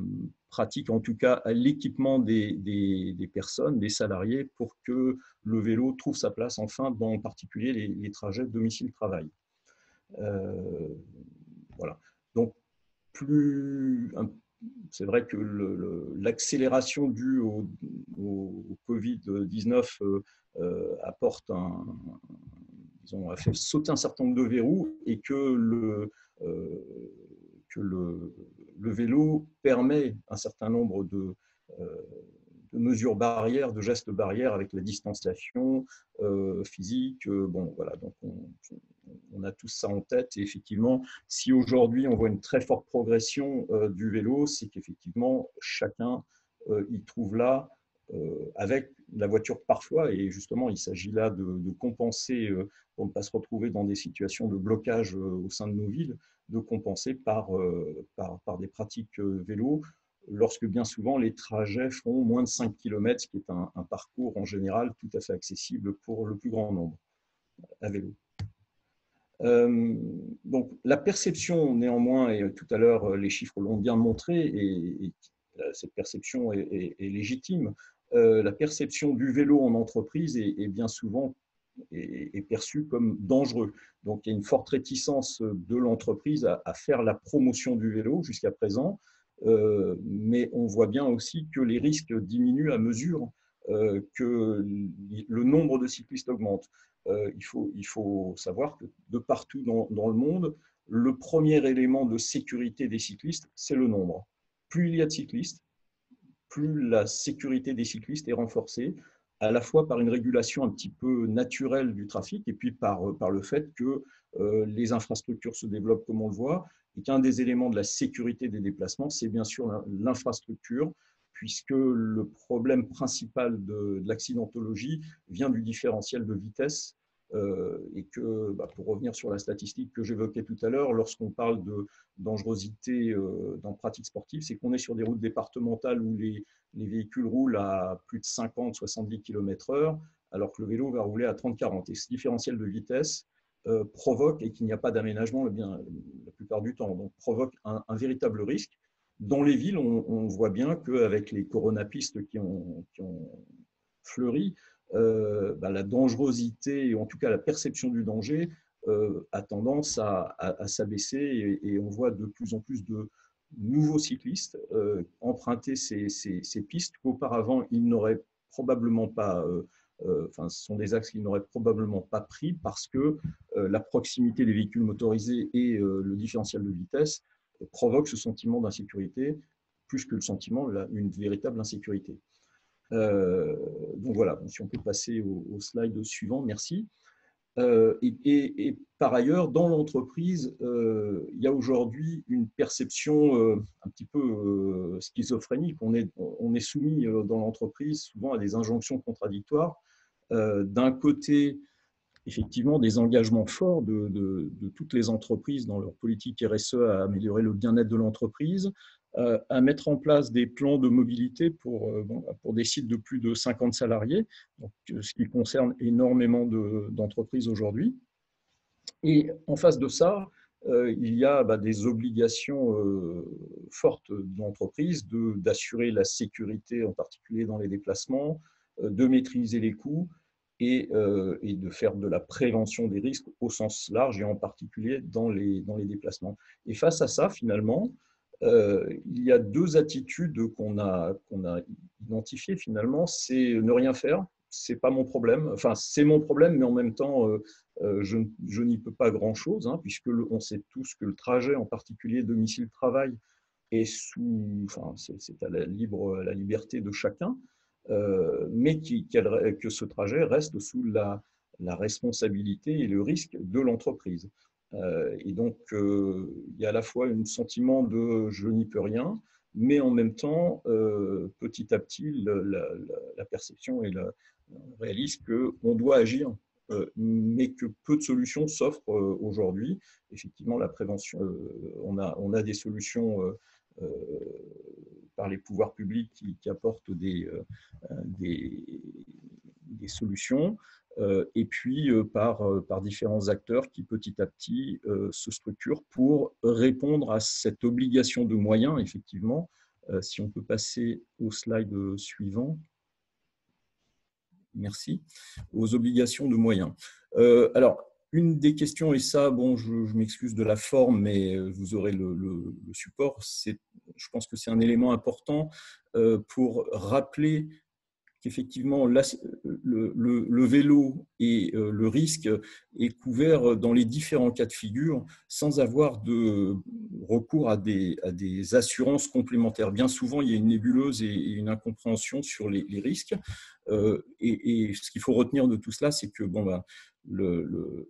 S3: pratique, en tout cas à l'équipement des personnes, des salariés, pour que le vélo trouve sa place enfin, dans en particulier les trajets domicile-travail. Voilà. Donc, c'est vrai que l'accélération due au Covid-19 apporte a fait sauter un certain nombre de verrous, et que le vélo permet un certain nombre de mesures barrières, de gestes barrières avec la distanciation physique. Bon, voilà, donc on a tous ça en tête. Et effectivement, si aujourd'hui on voit une très forte progression du vélo, c'est qu'effectivement chacun y trouve là, avec la voiture parfois, et justement il s'agit là de compenser pour ne pas se retrouver dans des situations de blocage au sein de nos villes, de compenser par des pratiques vélo, lorsque bien souvent les trajets font moins de 5 km, ce qui est un parcours en général tout à fait accessible pour le plus grand nombre à vélo. Donc la perception néanmoins, et tout à l'heure les chiffres l'ont bien montré, et cette perception est légitime, la perception du vélo en entreprise est bien souvent est perçue comme dangereux. Donc il y a une forte réticence de l'entreprise à faire la promotion du vélo jusqu'à présent, mais on voit bien aussi que les risques diminuent à mesure que le nombre de cyclistes augmente. Il faut savoir que de partout dans le monde, le premier élément de sécurité des cyclistes, c'est le nombre. Plus il y a de cyclistes, plus la sécurité des cyclistes est renforcée, à la fois par une régulation un petit peu naturelle du trafic, et puis par le fait que les infrastructures se développent comme on le voit, et qu'un des éléments de la sécurité des déplacements, c'est bien sûr l'infrastructure, puisque le problème principal de l'accidentologie vient du différentiel de vitesse, et que, pour revenir sur la statistique que j'évoquais tout à l'heure, lorsqu'on parle de dangerosité dans pratique sportive, c'est qu'on est sur des routes départementales où les véhicules roulent à plus de 50-70 km/h, alors que le vélo va rouler à 30-40. Et ce différentiel de vitesse provoque, et qu'il n'y a pas d'aménagement la plupart du temps, donc provoque un véritable risque. Dans les villes, on voit bien qu'avec les coronapistes qui ont fleuri, la dangerosité, et en tout cas la perception du danger, a tendance à s'abaisser et on voit de plus en plus de nouveaux cyclistes emprunter ces pistes qu'auparavant ils n'auraient probablement pas, ce sont des axes qu'ils n'auraient probablement pas pris parce que la proximité des véhicules motorisés et le différentiel de vitesse provoque ce sentiment d'insécurité plus que le sentiment d'une véritable insécurité. Donc voilà, si on peut passer au slide suivant, merci. Et par ailleurs, dans l'entreprise, il y a aujourd'hui une perception un petit peu schizophrénique. On est soumis dans l'entreprise souvent à des injonctions contradictoires. D'un côté, effectivement, des engagements forts de toutes les entreprises dans leur politique RSE à améliorer le bien-être de l'entreprise, à mettre en place des plans de mobilité pour des sites de plus de 50 salariés, donc, ce qui concerne énormément d'entreprises aujourd'hui. Et en face de ça, il y a des obligations fortes de l'entreprise d'assurer la sécurité, en particulier dans les déplacements, de maîtriser les coûts et de faire de la prévention des risques au sens large et en particulier dans les déplacements. Et face à ça, finalement, il y a deux attitudes qu'on a identifiées finalement. C'est ne rien faire, c'est pas mon problème. Enfin, c'est mon problème, mais en même temps, je n'y peux pas grand-chose, hein, puisque on sait tous que le trajet, en particulier domicile-travail, est c'est à la liberté de chacun, mais que ce trajet reste sous la responsabilité et le risque de l'entreprise. Et donc, il y a à la fois un sentiment de je n'y peux rien, mais en même temps, petit à petit, la perception et on réalise qu'on doit agir, mais que peu de solutions s'offrent aujourd'hui. Effectivement, la prévention, on a des solutions par les pouvoirs publics qui apportent des solutions, et puis par différents acteurs qui petit à petit se structurent pour répondre à cette obligation de moyens, effectivement. Si on peut passer au slide suivant. Merci. Aux obligations de moyens. Alors, une des questions, et ça, bon, je m'excuse de la forme, mais vous aurez le support, je pense que c'est un élément important pour rappeler qu'effectivement, le vélo et le risque est couvert dans les différents cas de figure sans avoir de recours à des assurances complémentaires. Bien souvent, il y a une nébuleuse et une incompréhension sur les risques. Et ce qu'il faut retenir de tout cela, c'est que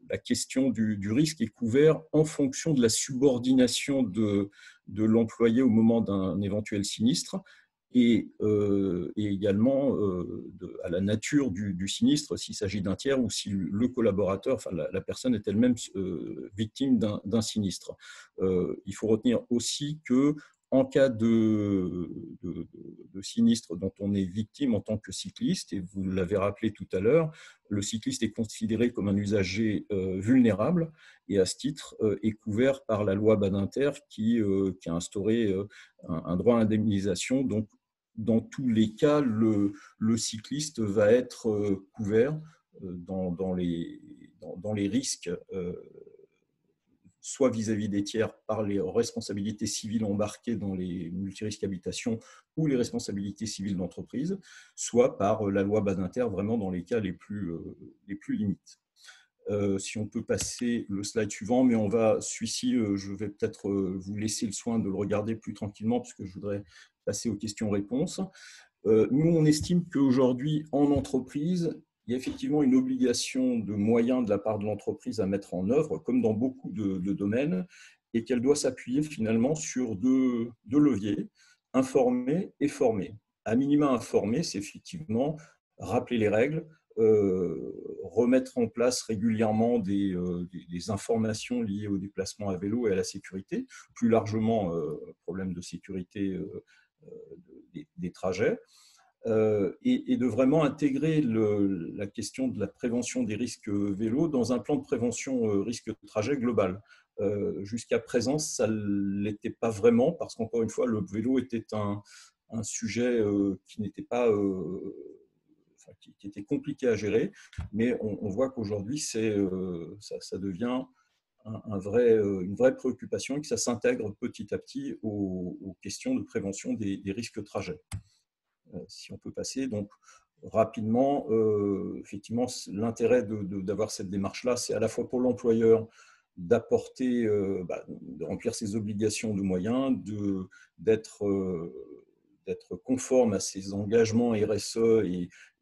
S3: la question du risque est couverte en fonction de la subordination de l'employé au moment d'un éventuel sinistre. Et également à la nature du sinistre, s'il s'agit d'un tiers ou si le collaborateur, enfin la personne est elle-même victime d'un sinistre. Il faut retenir aussi que en cas de sinistre dont on est victime en tant que cycliste, et vous l'avez rappelé tout à l'heure, le cycliste est considéré comme un usager vulnérable et à ce titre est couvert par la loi Badinter qui a instauré un droit à indemnisation. Donc, dans tous les cas, le cycliste va être couvert dans les risques, soit vis-à-vis des tiers par les responsabilités civiles embarquées dans les multirisques habitations ou les responsabilités civiles d'entreprise, soit par la loi Badinter, vraiment dans les cas les plus limites. Si on peut passer le slide suivant, mais celui-ci, je vais peut-être vous laisser le soin de le regarder plus tranquillement, puisque je voudrais passer aux questions-réponses. Nous, on estime qu'aujourd'hui, en entreprise, il y a effectivement une obligation de moyens de la part de l'entreprise à mettre en œuvre, comme dans beaucoup de domaines, et qu'elle doit s'appuyer finalement sur deux leviers, informer et former. À minima, informer, c'est effectivement rappeler les règles, remettre en place régulièrement des informations liées au déplacement à vélo et à la sécurité, plus largement problème de sécurité des trajets. et de vraiment intégrer la question de la prévention des risques vélo dans un plan de prévention risque de trajet global. Jusqu'à présent, ça ne l'était pas vraiment parce qu'encore une fois, le vélo était un sujet qui n'était pas… qui était compliqué à gérer, mais on voit qu'aujourd'hui, ça devient une vraie préoccupation et que ça s'intègre petit à petit aux questions de prévention des risques trajets. Si on peut passer donc rapidement, effectivement, l'intérêt d'avoir cette démarche-là, c'est à la fois pour l'employeur d'apporter, de remplir ses obligations de moyens, d'être conforme à ses engagements RSE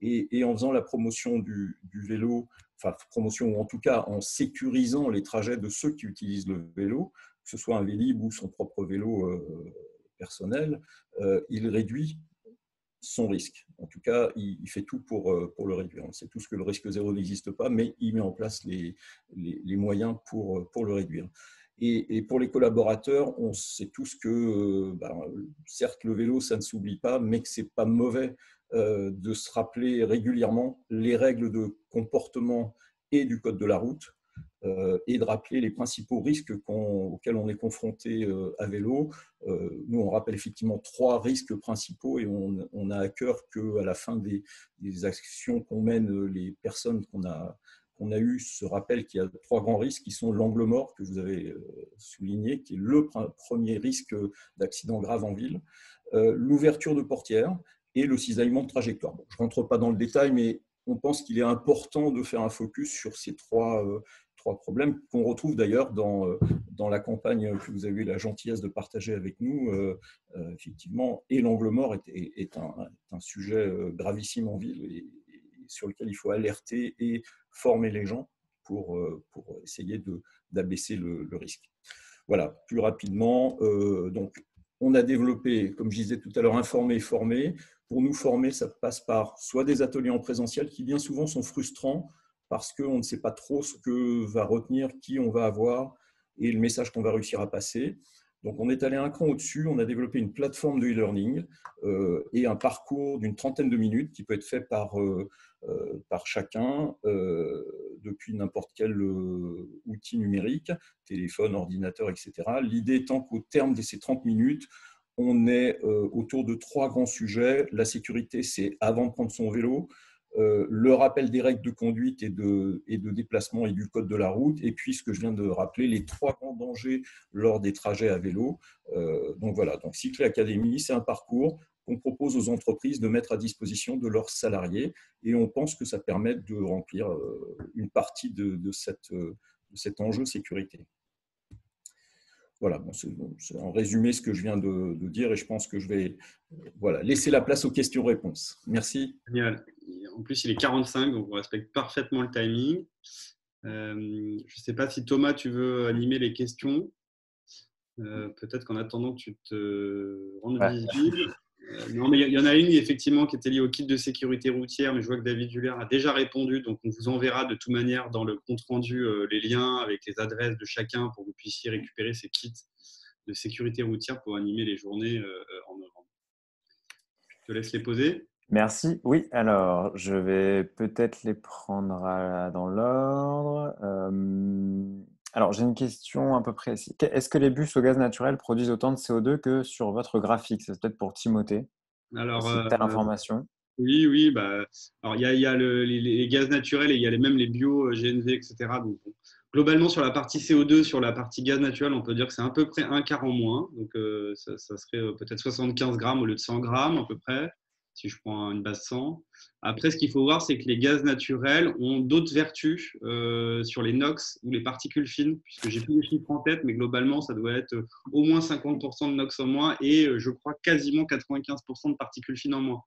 S3: et en faisant la promotion du vélo, enfin promotion ou en tout cas en sécurisant les trajets de ceux qui utilisent le vélo, que ce soit un Vélib ou son propre vélo personnel, il réduit son risque. En tout cas, il fait tout pour le réduire. On sait tous que le risque zéro n'existe pas, mais il met en place les moyens pour le réduire. Et pour les collaborateurs, on sait tous que, certes, le vélo, ça ne s'oublie pas, mais que ce n'est pas mauvais de se rappeler régulièrement les règles de comportement et du code de la route, et de rappeler les principaux risques auxquels on est confronté à vélo. Nous, on rappelle effectivement 3 risques principaux et on a à cœur qu'à la fin des actions qu'on mène, les personnes qu'on a eues se rappellent qu'il y a 3 grands risques qui sont l'angle mort, que vous avez souligné, qui est le premier risque d'accident grave en ville, l'ouverture de portières et le cisaillement de trajectoire. Bon, je ne rentre pas dans le détail, mais on pense qu'il est important de faire un focus sur ces 3 problèmes qu'on retrouve d'ailleurs dans la campagne que vous avez eu la gentillesse de partager avec nous. Effectivement, et l'angle mort est un sujet gravissime en ville et sur lequel il faut alerter et former les gens pour essayer d'abaisser le risque. Voilà, plus rapidement, donc on a développé, comme je disais tout à l'heure, informer et former. Pour nous former, ça passe par soit des ateliers en présentiel qui bien souvent sont frustrants parce qu'on ne sait pas trop ce que va retenir, qui on va avoir et le message qu'on va réussir à passer. Donc, on est allé un cran au-dessus, on a développé une plateforme de e-learning et un parcours d'une 30aine de minutes qui peut être fait par chacun depuis n'importe quel outil numérique, téléphone, ordinateur, etc. L'idée étant qu'au terme de ces 30 minutes, on est autour de 3 grands sujets. La sécurité, c'est avant de prendre son vélo. Le rappel des règles de conduite et de déplacement et du code de la route, et puis ce que je viens de rappeler, les 3 grands dangers lors des trajets à vélo. Donc voilà, donc Cycler Academy, c'est un parcours qu'on propose aux entreprises de mettre à disposition de leurs salariés, et on pense que ça permet de remplir une partie de cet enjeu sécurité. Voilà, bon, c'est en résumé ce que je viens de dire, et je pense que je vais laisser la place aux questions-réponses. Merci.
S1: Génial. En plus, il est 45, donc on respecte parfaitement le timing. Je ne sais pas si Thomas, tu veux animer les questions. Peut-être qu'en attendant que tu te rendes visible. Non, mais il y en a une effectivement qui était liée au kit de sécurité routière, mais je vois que David Huller a déjà répondu, donc on vous enverra de toute manière dans le compte-rendu les liens avec les adresses de chacun pour que vous puissiez récupérer ces kits de sécurité routière pour animer les journées en novembre. Je te laisse les poser.
S4: Merci. Oui, alors je vais peut-être les prendre dans l'ordre. Alors j'ai une question à peu près. Est-ce que les bus au gaz naturel produisent autant de CO2 que sur votre graphique? C'est peut-être pour Timothée.
S1: Alors,
S4: Telle information.
S1: Oui. Alors, il y a les gaz naturels et il y a même les bio, GNV, etc. Donc, bon, globalement, sur la partie CO2, sur la partie gaz naturel, on peut dire que c'est à peu près un quart en moins. Donc, ça serait peut-être 75 grammes au lieu de 100 grammes à peu près, si je prends une base 100. Après, ce qu'il faut voir, c'est que les gaz naturels ont d'autres vertus sur les NOx ou les particules fines, puisque j'ai plus les chiffres en tête, mais globalement, ça doit être au moins 50% de NOx en moins et je crois quasiment 95% de particules fines en moins.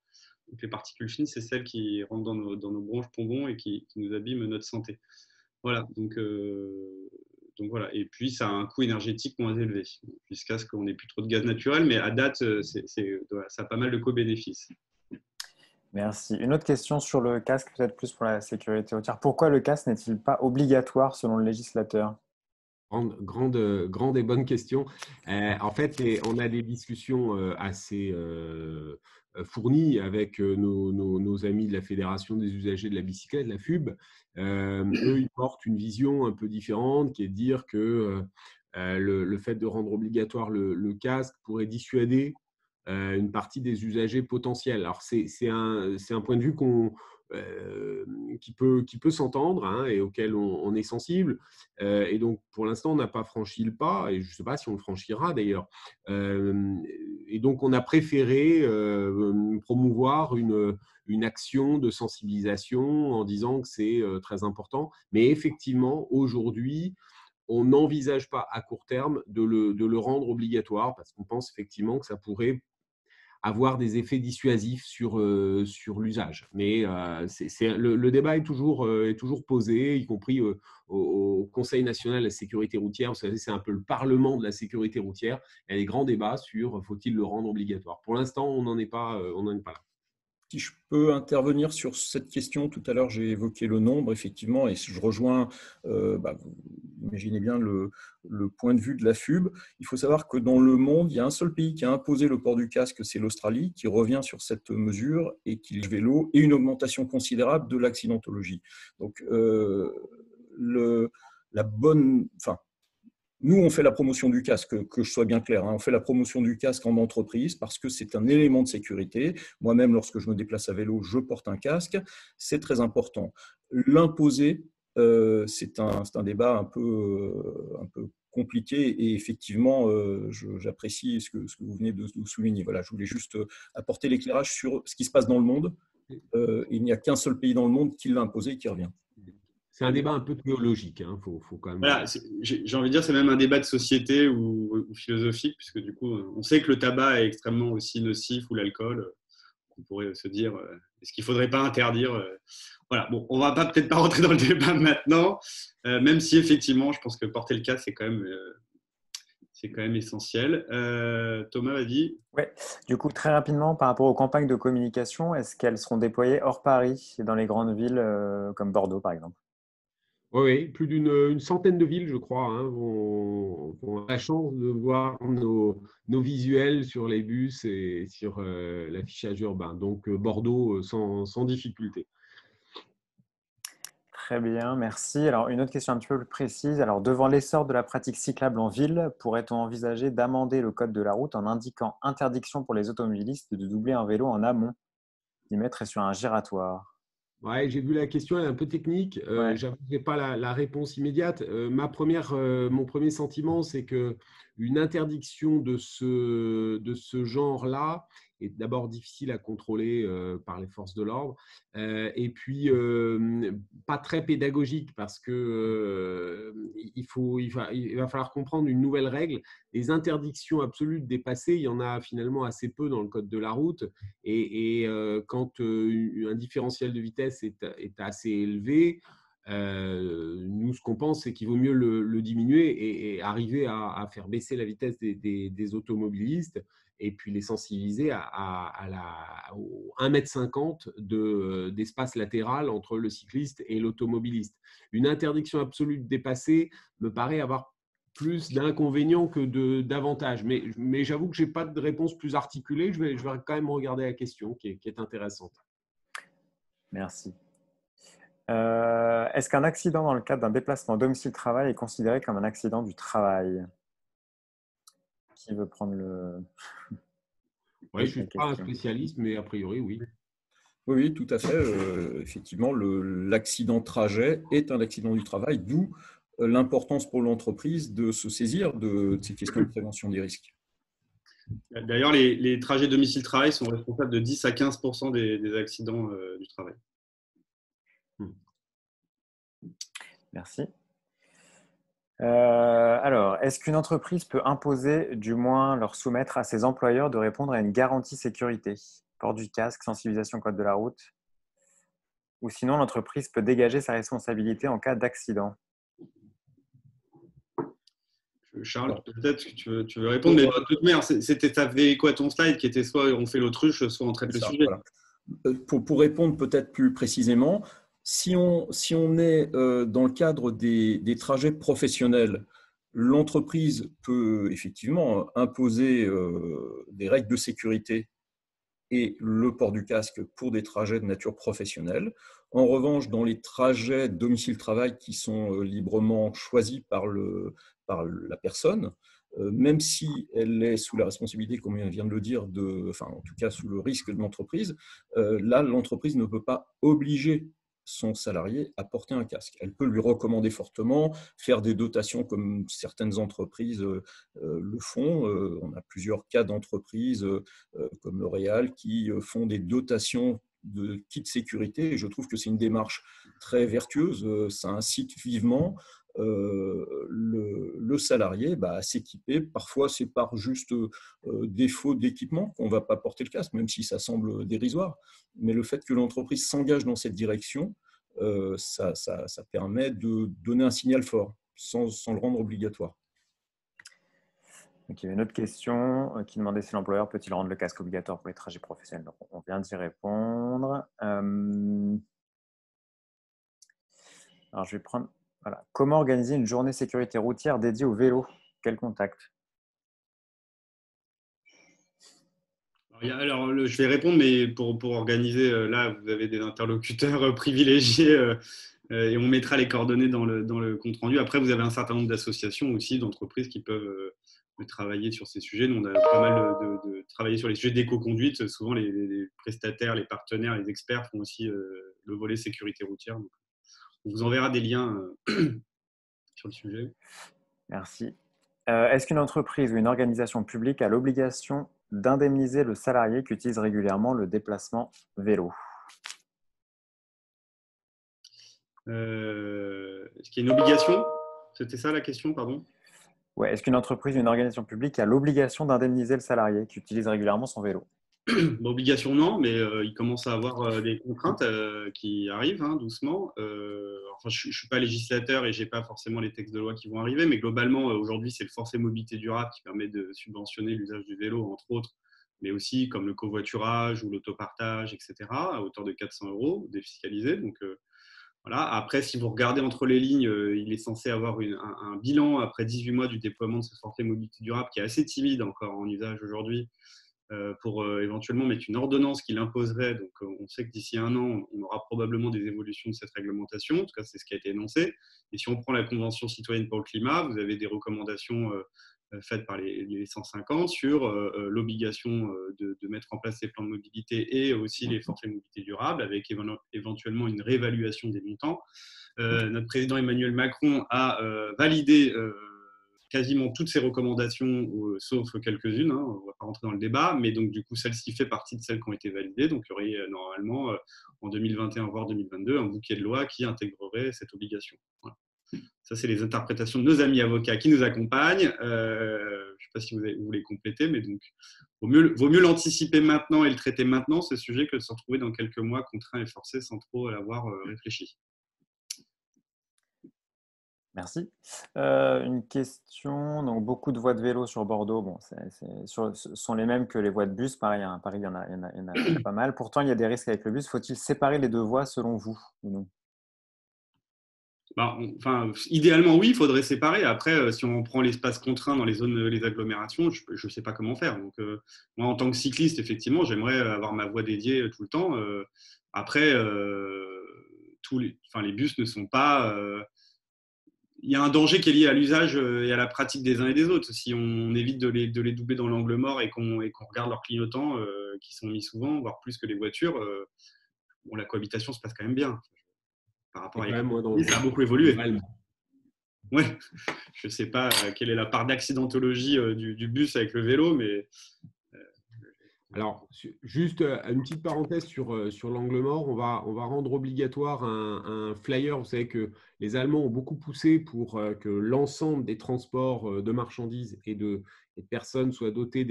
S1: Donc, les particules fines, c'est celles qui rentrent dans nos bronches poumons et qui nous abîment notre santé. Voilà, donc voilà. Et puis, ça a un coût énergétique moins élevé, jusqu'à ce qu'on n'ait plus trop de gaz naturel, mais à date, ça a pas mal de co-bénéfices.
S4: Merci. Une autre question sur le casque, peut-être plus pour la sécurité routière. Pourquoi le casque n'est-il pas obligatoire selon le législateur?
S2: Grande et bonne question. En fait, on a des discussions assez fournies avec nos amis de la Fédération des usagers de la bicyclette, la FUB. Eux, ils portent une vision un peu différente, qui est de dire que le fait de rendre obligatoire le casque pourrait dissuader une partie des usagers potentiels. Alors, c'est un point de vue qui peut s'entendre, hein, et auquel on est sensible. Et donc, pour l'instant, on n'a pas franchi le pas, et je ne sais pas si on le franchira d'ailleurs. Et donc, on a préféré promouvoir une action de sensibilisation en disant que c'est très important. Mais effectivement, aujourd'hui, on n'envisage pas à court terme de le rendre obligatoire, parce qu'on pense effectivement que ça pourrait avoir des effets dissuasifs sur l'usage. Mais le débat est toujours posé, y compris au Conseil national de la sécurité routière. Vous savez, c'est un peu le parlement de la sécurité routière. Il y a des grands débats sur faut-il le rendre obligatoire. Pour l'instant, on n'en est pas là.
S3: Si je peux intervenir sur cette question, tout à l'heure j'ai évoqué le nombre, effectivement, et je rejoins, vous imaginez bien le point de vue de la FUB. Il faut savoir que dans le monde, il y a un seul pays qui a imposé le port du casque, c'est l'Australie, qui revient sur cette mesure et qui vélo et une augmentation considérable de l'accidentologie. Donc, nous, on fait la promotion du casque, que je sois bien clair, hein. On fait la promotion du casque en entreprise parce que c'est un élément de sécurité. Moi-même, lorsque je me déplace à vélo, je porte un casque. C'est très important. L'imposer, c'est un débat un peu compliqué et effectivement, j'apprécie ce que vous venez de souligner. Voilà, je voulais juste apporter l'éclairage sur ce qui se passe dans le monde. Il n'y a qu'un seul pays dans le monde qui l'a imposé et qui revient.
S2: C'est un débat un peu théologique, hein. Faut quand même…
S1: Voilà, j'ai envie de dire, c'est même un débat de société ou philosophique, puisque du coup, on sait que le tabac est extrêmement aussi nocif, ou l'alcool. On pourrait se dire, est-ce qu'il ne faudrait pas interdire Voilà, bon, on ne va peut-être pas rentrer dans le débat maintenant, même si effectivement, je pense que porter le casque, c'est quand même essentiel. Thomas, vas-y.
S4: Oui, du coup, très rapidement, par rapport aux campagnes de communication, est-ce qu'elles seront déployées hors Paris, dans les grandes villes comme Bordeaux, par exemple?
S2: Oui, plus d'une centaine de villes, je crois, hein, ont la chance de voir nos visuels sur les bus et sur l'affichage urbain. Donc, Bordeaux, sans difficulté.
S4: Très bien, merci. Alors, une autre question un petit peu plus précise. Alors, devant l'essor de la pratique cyclable en ville, pourrait-on envisager d'amender le code de la route en indiquant interdiction pour les automobilistes de doubler un vélo en amont, d'y mettre sur un giratoire?
S2: Ouais, j'ai vu la question, elle est un peu technique.
S4: Ouais.
S2: J'avoue que je n'ai pas la réponse immédiate. Mon premier sentiment, c'est qu'une interdiction de ce genre-là est d'abord difficile à contrôler par les forces de l'ordre, et puis pas très pédagogique, parce que il va falloir comprendre une nouvelle règle. Les interdictions absolues de dépasser, il y en a finalement assez peu dans le code de la route. Et quand un différentiel de vitesse est assez élevé, nous, ce qu'on pense, c'est qu'il vaut mieux le diminuer et arriver à faire baisser la vitesse des automobilistes, et puis les sensibiliser au 1,50 m d'espace latéral entre le cycliste et l'automobiliste. Une interdiction absolue de dépasser me paraît avoir plus d'inconvénients que d'avantages. Mais j'avoue que je n'ai pas de réponse plus articulée. Je vais quand même regarder la question qui est intéressante.
S4: Merci. Est-ce qu'un accident dans le cadre d'un déplacement domicile-travail est considéré comme un accident du travail? Qui veut prendre le…
S2: Ouais, je ne suis pas un spécialiste, mais a priori, oui.
S3: Oui, tout à fait. Effectivement, l'accident trajet est un accident du travail, d'où l'importance pour l'entreprise de se saisir de ces questions de prévention des risques.
S1: D'ailleurs, les trajets domicile-travail sont responsables de 10 à 15% des accidents du travail.
S4: Merci. Alors, est-ce qu'une entreprise peut imposer, du moins leur soumettre à ses employeurs de répondre à une garantie sécurité? Port du casque, sensibilisation code de la route? Ou sinon, l'entreprise peut dégager sa responsabilité en cas d'accident?
S1: Charles, peut-être que tu veux répondre, mais de toute manière, t'avais quoi ton slide qui était soit on fait l'autruche, soit on traite le sujet.
S3: Voilà. Pour répondre peut-être plus précisément, si on est dans le cadre des trajets professionnels, L'entreprise peut effectivement imposer des règles de sécurité et le port du casque pour des trajets de nature professionnelle. En revanche, dans les trajets domicile-travail qui sont librement choisis par la personne, même si elle est sous la responsabilité, comme on vient de le dire, en tout cas sous le risque de l'entreprise, là, l'entreprise ne peut pas obliger son salarié à porter un casque. Elle peut lui recommander fortement, faire des dotations comme certaines entreprises le font. On a plusieurs cas d'entreprises comme L'Oréal qui font des dotations de kits sécurité. Et je trouve que c'est une démarche très vertueuse. Ça incite vivement le salarié à s'équiper. Parfois, c'est par juste défaut d'équipement qu'on ne va pas porter le casque, même si ça semble dérisoire. Mais le fait que l'entreprise s'engage dans cette direction, ça permet de donner un signal fort sans le rendre obligatoire.
S4: Donc, il y avait une autre question qui demandait si l'employeur peut-il rendre le casque obligatoire pour les trajets professionnels. Donc, on vient d'y répondre. Alors, je vais prendre… Voilà. Comment organiser une journée sécurité routière dédiée au vélo? Quel contact?
S1: Alors, je vais répondre, mais pour organiser, là, vous avez des interlocuteurs privilégiés et on mettra les coordonnées dans le compte-rendu. Après, vous avez un certain nombre d'associations aussi, d'entreprises qui peuvent travailler sur ces sujets. Nous, on a pas mal de travailler sur les sujets d'éco-conduite. Souvent, les prestataires, les partenaires, les experts font aussi le volet sécurité routière. Donc, on vous enverra des liens sur le sujet.
S4: Merci. Est-ce qu'une entreprise ou une organisation publique a l'obligation d'indemniser le salarié qui utilise régulièrement le déplacement vélo?
S1: Est-ce qu'il y a une obligation? C'était ça la question, pardon?
S4: Ouais, est-ce qu'une entreprise ou une organisation publique a l'obligation d'indemniser le salarié qui utilise régulièrement son vélo?
S1: Obligation non, mais il commence à avoir des contraintes qui arrivent doucement. Enfin, je ne suis pas législateur et je n'ai pas forcément les textes de loi qui vont arriver, mais globalement, aujourd'hui, c'est le forfait mobilité durable qui permet de subventionner l'usage du vélo, entre autres, mais aussi comme le covoiturage ou l'autopartage, etc., à hauteur de 400 € défiscalisés. Donc, voilà. Après, si vous regardez entre les lignes, il est censé avoir un bilan après 18 mois du déploiement de ce forfait mobilité durable qui est assez timide encore en usage aujourd'hui, pour éventuellement mettre une ordonnance qui l'imposerait. Donc, on sait que d'ici un an, on aura probablement des évolutions de cette réglementation. En tout cas, c'est ce qui a été énoncé. Et si on prend la Convention citoyenne pour le climat, vous avez des recommandations faites par les 150 sur l'obligation de mettre en place ces plans de mobilité et aussi les forfaits mobilité durable, avec éventuellement une réévaluation des montants. Notre président Emmanuel Macron a validé quasiment toutes ces recommandations, sauf quelques-unes, on ne va pas rentrer dans le débat, mais donc du coup, celle-ci fait partie de celles qui ont été validées. Donc, il y aurait normalement, en 2021, voire 2022, un bouquet de loi qui intégrerait cette obligation. Voilà. Ça, c'est les interprétations de nos amis avocats qui nous accompagnent. Je ne sais pas si vous voulez compléter, mais donc, vaut mieux l'anticiper maintenant et le traiter maintenant, ce sujet, que de se retrouver dans quelques mois contraint et forcé sans trop l'avoir réfléchi.
S4: Merci. Une question. Donc, beaucoup de voies de vélo sur Bordeaux. Bon, ce sont les mêmes que les voies de bus. Pareil, à Paris, il y en a pas mal. Pourtant, il y a des risques avec le bus. Faut-il séparer les deux voies selon vous ou non?
S1: Idéalement, oui, il faudrait séparer. Après, si on prend l'espace contraint dans les agglomérations, je ne sais pas comment faire. Donc, moi, en tant que cycliste, effectivement, j'aimerais avoir ma voie dédiée tout le temps. Après, les bus ne sont pas… il y a un danger qui est lié à l'usage et à la pratique des uns et des autres. Si on évite de les doubler dans l'angle mort et qu'on regarde leurs clignotants qui sont mis souvent, voire plus que les voitures, la cohabitation se passe quand même bien. Par rapport à ça a beaucoup évolué. Ouais, je ne sais pas quelle est la part d'accidentologie du bus avec le vélo, mais…
S2: Alors, juste une petite parenthèse sur l'angle mort. On va rendre obligatoire un flyer. Vous savez que les Allemands ont beaucoup poussé pour que l'ensemble des transports de marchandises et de personnes soient dotés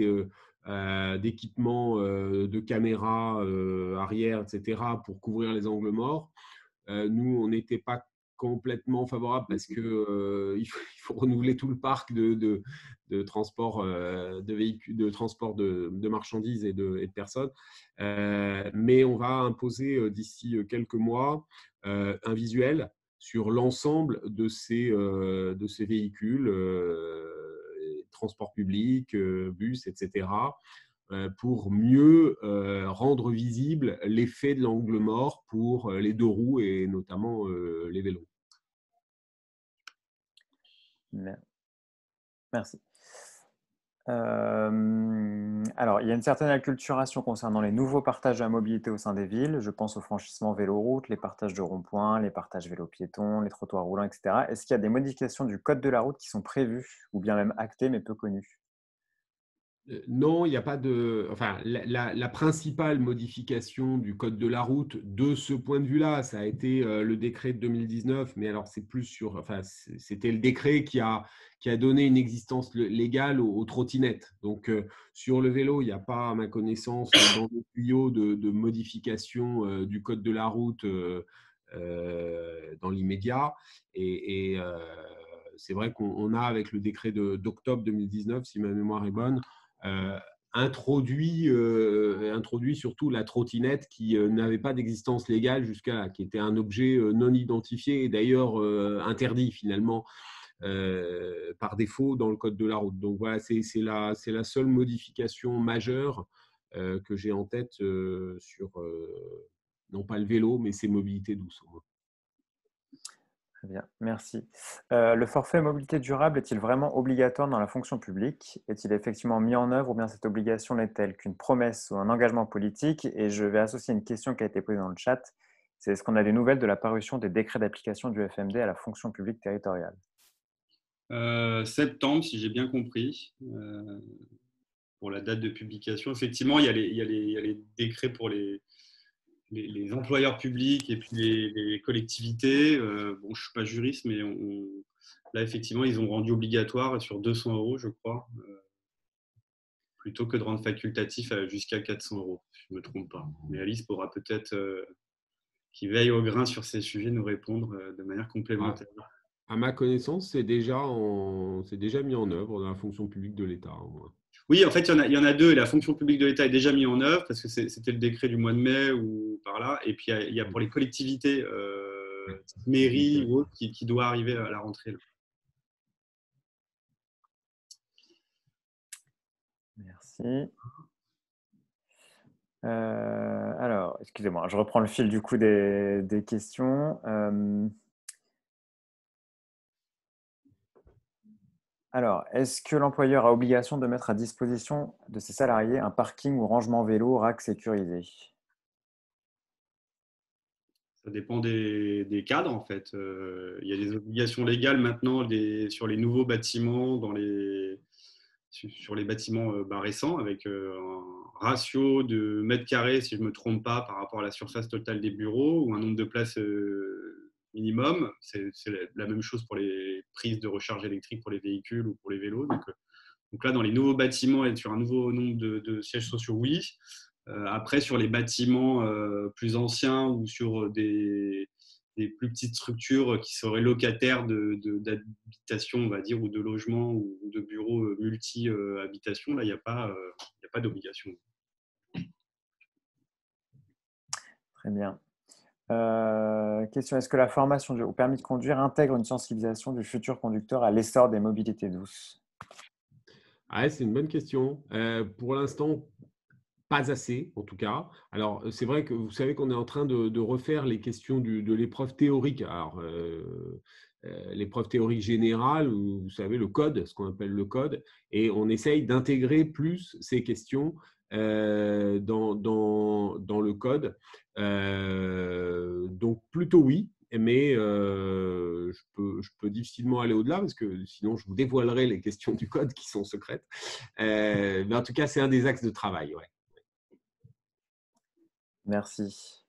S2: d'équipements, de caméras arrière, etc., pour couvrir les angles morts. Nous, on n'était pas complètement favorable parce que il faut renouveler tout le parc de transport de véhicules, de transport de marchandises et de personnes. Mais on va imposer d'ici quelques mois un visuel sur l'ensemble de ces véhicules, transports publics, bus, etc., pour mieux rendre visible l'effet de l'angle mort pour les deux roues et notamment les vélos.
S4: Merci. Alors, il y a une certaine acculturation concernant les nouveaux partages de la mobilité au sein des villes. Je pense au franchissement vélo-route, les partages de ronds-points, les partages vélo-piétons, les trottoirs roulants, etc. Est-ce qu'il y a des modifications du code de la route qui sont prévues ou bien même actées mais peu connues?
S2: Non, il n'y a pas de. Enfin, la principale modification du code de la route de ce point de vue-là, ça a été le décret de 2019, mais alors c'est plus sur. Enfin, c'était le décret qui a donné une existence légale aux trottinettes. Donc, sur le vélo, il n'y a pas, à ma connaissance, dans le tuyau de modification du code de la route dans l'immédiat. Et c'est vrai qu'on a, avec le décret d'octobre 2019, si ma mémoire est bonne, introduit surtout la trottinette qui n'avait pas d'existence légale jusqu'à là, qui était un objet non identifié et d'ailleurs interdit finalement par défaut dans le code de la route. Donc voilà, c'est la seule modification majeure que j'ai en tête sur, non pas le vélo, mais ses mobilités douces.
S4: Très bien, merci. Le forfait mobilité durable est-il vraiment obligatoire dans la fonction publique? Est-il effectivement mis en œuvre ou bien cette obligation n'est-elle qu'une promesse ou un engagement politique? Et je vais associer une question qui a été posée dans le chat. C'est est-ce qu'on a des nouvelles de la parution des décrets d'application du FMD à la fonction publique territoriale?
S1: Septembre, si j'ai bien compris, pour la date de publication. Effectivement, il y a les décrets pour les employeurs publics et puis les collectivités. Bon, je ne suis pas juriste, mais là, effectivement, ils ont rendu obligatoire sur 200 €, je crois, plutôt que de rendre facultatif jusqu'à 400 €, si je ne me trompe pas. Mais Alice pourra peut-être, qui veille au grain sur ces sujets, nous répondre de manière complémentaire.
S2: À ma connaissance, c'est déjà mis en œuvre dans la fonction publique de l'État.
S1: Oui, en fait, il y en a deux. Et la fonction publique de l'État est déjà mise en œuvre parce que c'était le décret du mois de mai ou par là. Et puis, il y a pour les collectivités, mairies ou autres, qui doit arriver à la rentrée. Là.
S4: Merci. Alors, excusez-moi, je reprends le fil du coup des questions. Alors, est-ce que l'employeur a obligation de mettre à disposition de ses salariés un parking ou rangement vélo rack sécurisé?
S1: Ça dépend des cadres, en fait. Il y a des obligations légales maintenant sur les nouveaux bâtiments, sur les bâtiments récents, avec un ratio de mètres carrés, si je ne me trompe pas, par rapport à la surface totale des bureaux, ou un nombre de places minimum. C'est la même chose pour les prises de recharge électrique pour les véhicules ou pour les vélos. Donc là, dans les nouveaux bâtiments et sur un nouveau nombre de sièges sociaux, oui. Après, sur les bâtiments plus anciens ou sur des plus petites structures qui seraient locataires d'habitation, on va dire, ou de logements ou de bureaux multi-habitations, là, il n'y a pas d'obligation.
S4: Très bien. Question, est-ce que la formation au permis de conduire intègre une sensibilisation du futur conducteur à l'essor des mobilités douces?
S2: C'est une bonne question. Pour l'instant, pas assez, en tout cas. Alors, c'est vrai que vous savez qu'on est en train de refaire les questions de l'épreuve théorique. Alors, l'épreuve théorique générale, vous savez, le code, ce qu'on appelle le code, et on essaye d'intégrer plus ces questions dans le code. Donc, plutôt oui, mais je peux difficilement aller au-delà parce que sinon, je vous dévoilerai les questions du code qui sont secrètes. Mais en tout cas, c'est un des axes de travail, ouais.
S4: Merci.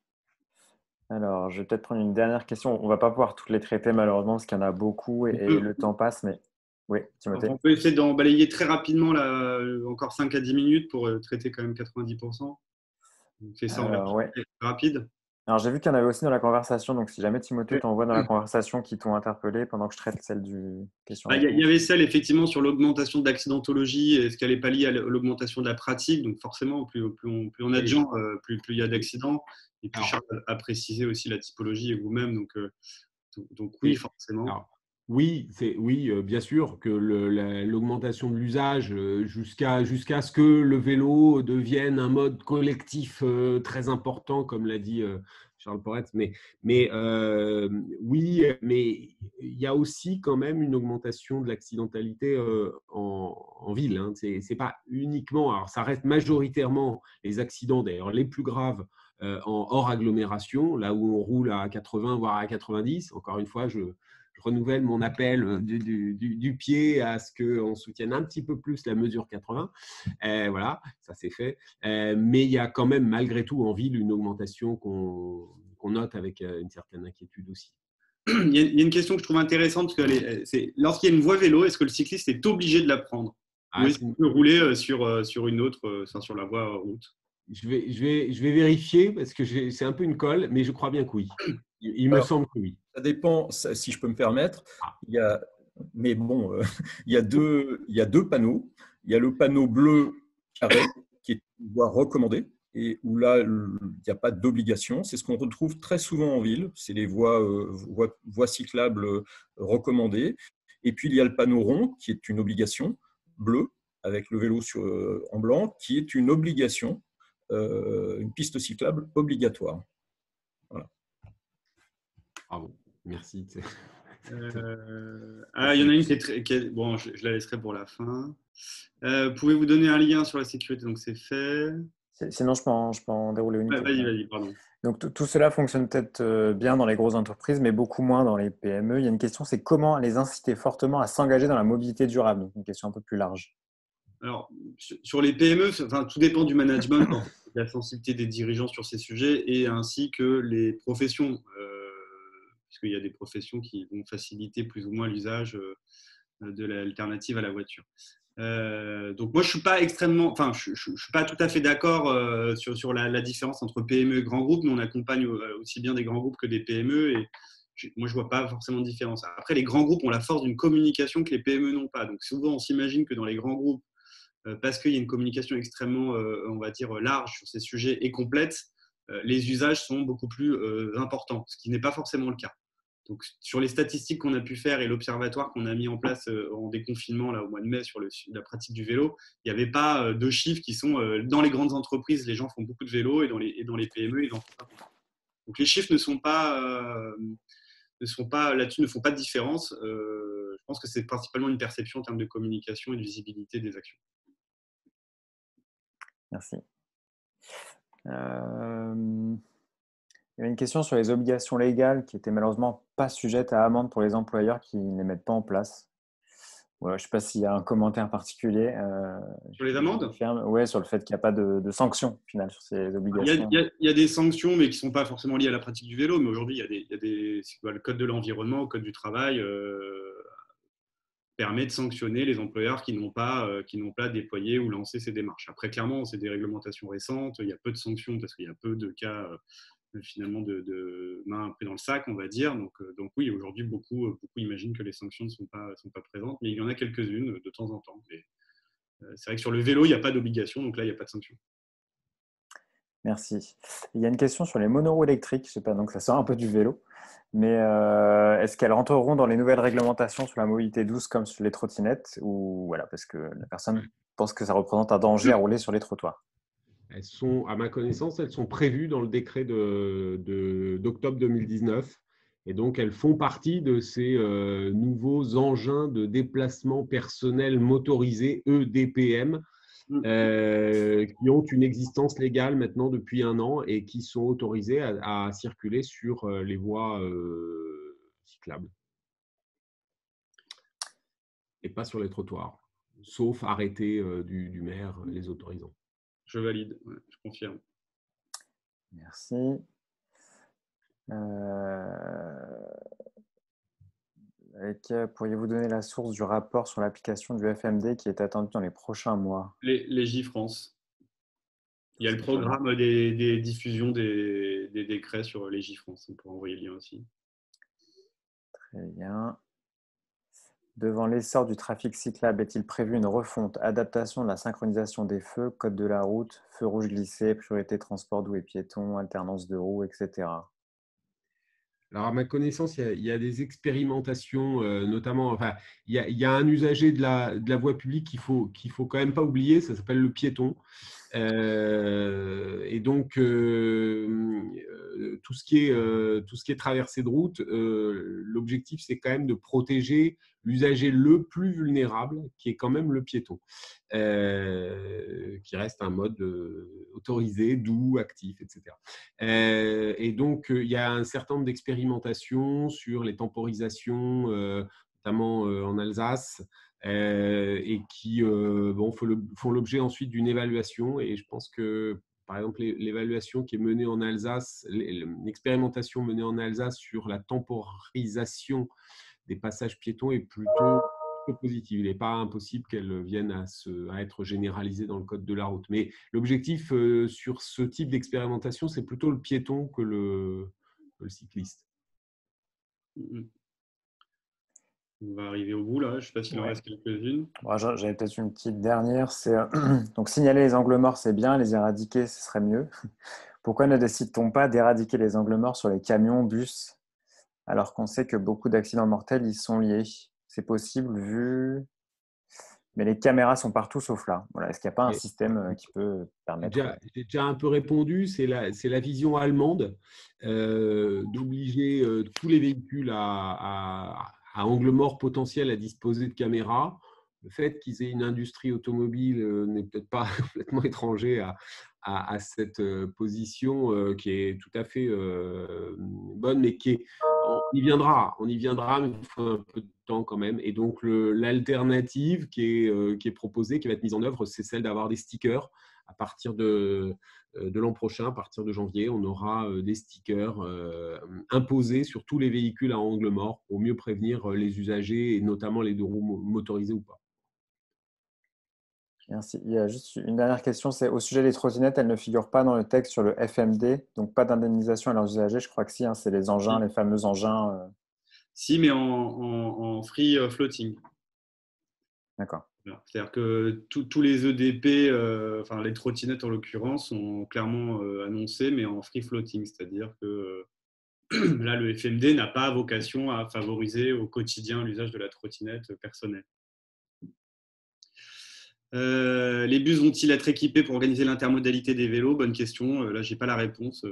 S4: Alors, je vais peut-être prendre une dernière question. On ne va pas pouvoir toutes les traiter malheureusement parce qu'il y en a beaucoup et le temps passe, mais oui, Timothée.
S1: On peut essayer d'en balayer très rapidement, là, encore 5 à 10 minutes pour traiter quand même 90%. On fait ça en version rapide.
S4: Alors, j'ai vu qu'il y en avait aussi dans la conversation, donc si jamais Timothée t'envoie dans la conversation qui t'ont interpellé pendant que je traite celle du question.
S1: Il y avait celle effectivement sur l'augmentation de l'accidentologie, est-ce qu'elle n'est pas liée à l'augmentation de la pratique? Donc forcément, plus on a de gens, plus il y a d'accidents, et plus cher à préciser aussi la typologie et vous-même. Donc Donc oui, forcément.
S2: Alors, oui, bien sûr que l'augmentation de l'usage jusqu'à ce que le vélo devienne un mode collectif très important, comme l'a dit Charles Porrette. Mais oui, mais il y a aussi quand même une augmentation de l'accidentalité en ville. Hein. C'est pas uniquement, alors ça reste majoritairement les accidents, d'ailleurs les plus graves en hors agglomération, là où on roule à 80 voire à 90. Encore une fois, je renouvelle mon appel du pied à ce qu'on soutienne un petit peu plus la mesure 80. Voilà, ça c'est fait. Mais il y a quand même, malgré tout, en ville, une augmentation qu'on note avec une certaine inquiétude aussi.
S1: Il y a une question que je trouve intéressante, parce que c'est lorsqu'il y a une voie vélo, est-ce que le cycliste est obligé de la prendre ou est-ce qu'il peut rouler sur une autre, sur la voie route?
S2: Je vais vérifier parce que c'est un peu une colle, mais je crois bien que oui. Il me semble que oui.
S3: Ça dépend, si je peux me permettre. Mais bon, il y a deux panneaux. Il y a le panneau bleu carré qui est une voie recommandée et où là, il n'y a pas d'obligation. C'est ce qu'on retrouve très souvent en ville. C'est les voies cyclables recommandées. Et puis, il y a le panneau rond qui est une obligation bleue avec le vélo en blanc qui est une obligation, une piste cyclable obligatoire. Voilà.
S2: Bravo, merci.
S1: Il y en a une qui est bon, je la laisserai pour la fin. Pouvez-vous donner un lien sur la sécurité? Donc c'est fait.
S4: Sinon, je peux en dérouler une.
S1: Vas-y, pardon.
S4: Donc tout cela fonctionne peut-être bien dans les grosses entreprises, mais beaucoup moins dans les PME. Il y a une question, c'est comment les inciter fortement à s'engager dans la mobilité durable? Donc une question un peu plus large.
S1: Alors, sur les PME, tout dépend du management, de la sensibilité des dirigeants sur ces sujets, et ainsi que les professions, puisqu'il y a des professions qui vont faciliter plus ou moins l'usage de l'alternative à la voiture. Donc moi, je suis pas je suis pas tout à fait d'accord sur la différence entre PME et grands groupes. Nous, on accompagne aussi bien des grands groupes que des PME, et moi, je vois pas forcément de différence. Après, les grands groupes ont la force d'une communication que les PME n'ont pas. Donc souvent, on s'imagine que dans les grands groupes, parce qu'il y a une communication extrêmement, on va dire, large sur ces sujets et complète, les usages sont beaucoup plus importants, ce qui n'est pas forcément le cas. Donc, sur les statistiques qu'on a pu faire et l'observatoire qu'on a mis en place en déconfinement là, au mois de mai sur la pratique du vélo, il n'y avait pas de chiffres qui sont dans les grandes entreprises, les gens font beaucoup de vélo, et dans les PME, ils n'en font pas beaucoup. Donc, les chiffres ne sont pas là-dessus, ne font pas de différence. Je pense que c'est principalement une perception en termes de communication et de visibilité des actions.
S4: Merci. Il y avait une question sur les obligations légales qui étaient malheureusement pas sujettes à amende pour les employeurs qui ne les mettent pas en place. Ouais, je ne sais pas s'il y a un commentaire particulier.
S1: Sur les amendes?
S4: Oui, sur le fait qu'il n'y a pas de sanctions finales sur ces obligations.
S1: Il y a des sanctions, mais qui ne sont pas forcément liées à la pratique du vélo. Mais aujourd'hui, il y a le code de l'environnement, le code du travail permet de sanctionner les employeurs qui n'ont pas déployé ou lancé ces démarches. Après, clairement, c'est des réglementations récentes. Il y a peu de sanctions parce qu'il y a peu de cas finalement de main pris dans le sac, on va dire. Donc oui, aujourd'hui, beaucoup imaginent que les sanctions ne sont pas présentes, mais il y en a quelques-unes de temps en temps. Mais, c'est vrai que sur le vélo, il n'y a pas d'obligation, donc là, il n'y a pas de sanction.
S4: Merci. Il y a une question sur les monoroues électriques. Je sais pas, donc ça sort un peu du vélo, mais est-ce qu'elles rentreront dans les nouvelles réglementations sur la mobilité douce comme sur les trottinettes, ou voilà, parce que la personne pense que ça représente un danger à rouler sur les trottoirs?
S2: Elles sont, à ma connaissance, elles sont prévues dans le décret d'octobre 2019. Et donc, elles font partie de ces nouveaux engins de déplacement personnel motorisé, EDPM, qui ont une existence légale maintenant depuis 1 an et qui sont autorisés à circuler sur les voies cyclables et pas sur les trottoirs, sauf arrêté du maire les autorisant.
S1: Je valide, ouais, je confirme.
S4: Merci. Pourriez-vous donner la source du rapport sur l'application du FMD qui est attendu dans les prochains mois?
S1: Les J-France. Il y a le programme des diffusions des décrets sur les J-France. On pourra envoyer le lien aussi.
S4: Très bien. Devant l'essor du trafic cyclable, est-il prévu une refonte, adaptation de la synchronisation des feux, code de la route, feux rouges glissés, priorité transport doux et piétons, alternance de roues, etc.?
S2: Alors, à ma connaissance, il y a des expérimentations, notamment, enfin, il y a un usager de la voie publique qu'il faut quand même pas oublier, ça s'appelle le piéton. Et donc, tout ce qui est traversée de route, l'objectif, c'est quand même de protéger l'usager le plus vulnérable, qui est quand même le piéton, qui reste un mode autorisé, doux, actif, etc. Et donc, il y a un certain nombre d'expérimentations sur les temporisations, notamment en Alsace, et qui font l'objet ensuite d'une évaluation. Et je pense que, par exemple, l'évaluation qui est menée en Alsace, l'expérimentation menée en Alsace sur la temporisation des passages piétons est plutôt positive. Il n'est pas impossible qu'elle vienne à être généralisée dans le code de la route. Mais l'objectif sur ce type d'expérimentation, c'est plutôt le piéton que le cycliste.
S1: On va arriver au bout là. Je ne sais pas s'il en reste quelques-unes.
S4: J'avais peut-être une petite dernière. Donc, signaler les angles morts, c'est bien. Les éradiquer, ce serait mieux. Pourquoi ne décide-t-on pas d'éradiquer les angles morts sur les camions, bus, alors qu'on sait que beaucoup d'accidents mortels y sont liés? C'est possible vu... Mais les caméras sont partout sauf là. Voilà. Est-ce qu'il n'y a pas un système qui peut permettre…
S2: J'ai déjà un peu répondu. C'est la vision allemande d'obliger tous les véhicules à angle mort potentiel à disposer de caméras. Le fait qu'ils aient une industrie automobile n'est peut-être pas complètement étranger à cette position qui est tout à fait bonne, mais on y viendra, mais il faut un peu de temps quand même. Et donc, l'alternative qui est proposée, qui va être mise en œuvre, c'est celle d'avoir des stickers. À partir de l'an prochain, à partir de janvier, on aura des stickers imposés sur tous les véhicules à angle mort pour mieux prévenir les usagers, et notamment les deux roues motorisés ou pas.
S4: Merci. Il y a juste une dernière question, c'est au sujet des trottinettes, elles ne figurent pas dans le texte sur le FMD, donc pas d'indemnisation à leurs usagers. Je crois que si, hein, c'est les engins, les fameux engins.
S1: Si, mais en free floating.
S4: D'accord.
S1: C'est-à-dire que tous les EDP, enfin les trottinettes en l'occurrence, sont clairement annoncés, mais en free floating. C'est-à-dire que là, le FMD n'a pas vocation à favoriser au quotidien l'usage de la trottinette personnelle. Les bus vont-ils être équipés pour organiser l'intermodalité des vélos? Bonne question. Là, je n'ai pas la réponse.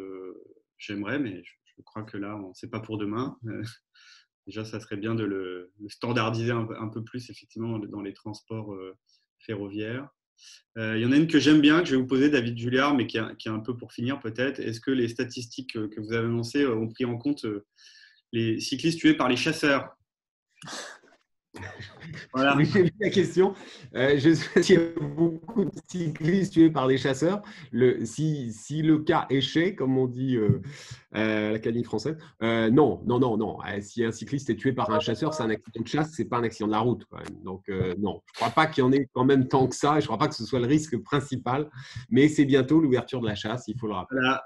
S1: J'aimerais, mais je crois que là, ce n'est pas pour demain. Déjà, ça serait bien de le standardiser un peu plus, effectivement, dans les transports ferroviaires. Il y en a une que j'aime bien, que je vais vous poser, David Julliard, mais qui est un peu pour finir peut-être. Est-ce que les statistiques que vous avez annoncées ont pris en compte les cyclistes tués par les chasseurs?
S2: Voilà. J'ai vu la question. Je sais qu'il y a beaucoup de cyclistes tués par des chasseurs. Si le cas échait, comme on dit à l'Académie française, non. Si un cycliste est tué par un chasseur, c'est un accident de chasse, c'est pas un accident de la route, quand même. Donc non, je ne crois pas qu'il y en ait quand même tant que ça. Je ne crois pas que ce soit le risque principal, mais c'est bientôt l'ouverture de la chasse, il faut le rappeler.
S1: Voilà,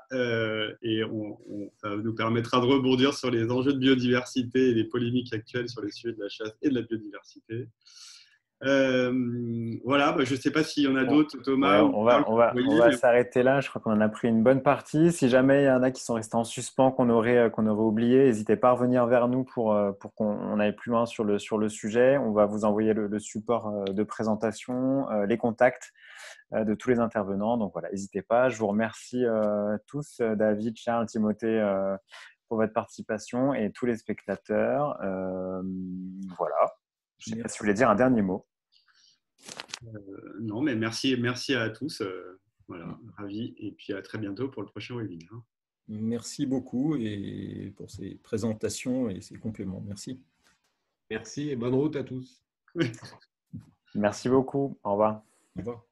S1: et ça nous permettra de rebondir sur les enjeux de biodiversité et les polémiques actuelles sur les sujets de la chasse et de la biodiversité. Voilà, je ne sais pas s'il y en a d'autres, Thomas.
S4: On va s'arrêter là. Je crois qu'on en a pris une bonne partie. Si jamais il y en a qui sont restés en suspens, qu'on aurait oublié, n'hésitez pas à revenir vers nous pour qu'on aille plus loin sur le sujet. On va vous envoyer le support de présentation, les contacts de tous les intervenants. Donc voilà, n'hésitez pas. Je vous remercie tous, David, Charles, Timothée, pour votre participation et tous les spectateurs. Voilà. Je ne sais pas si vous voulez dire un dernier mot.
S1: Non, mais merci à tous. Voilà, ravi. Et puis à très bientôt pour le prochain webinaire.
S3: Merci beaucoup et pour ces présentations et ces compléments. Merci.
S2: Merci et bonne route à tous.
S4: Merci beaucoup. Au revoir.
S3: Au revoir.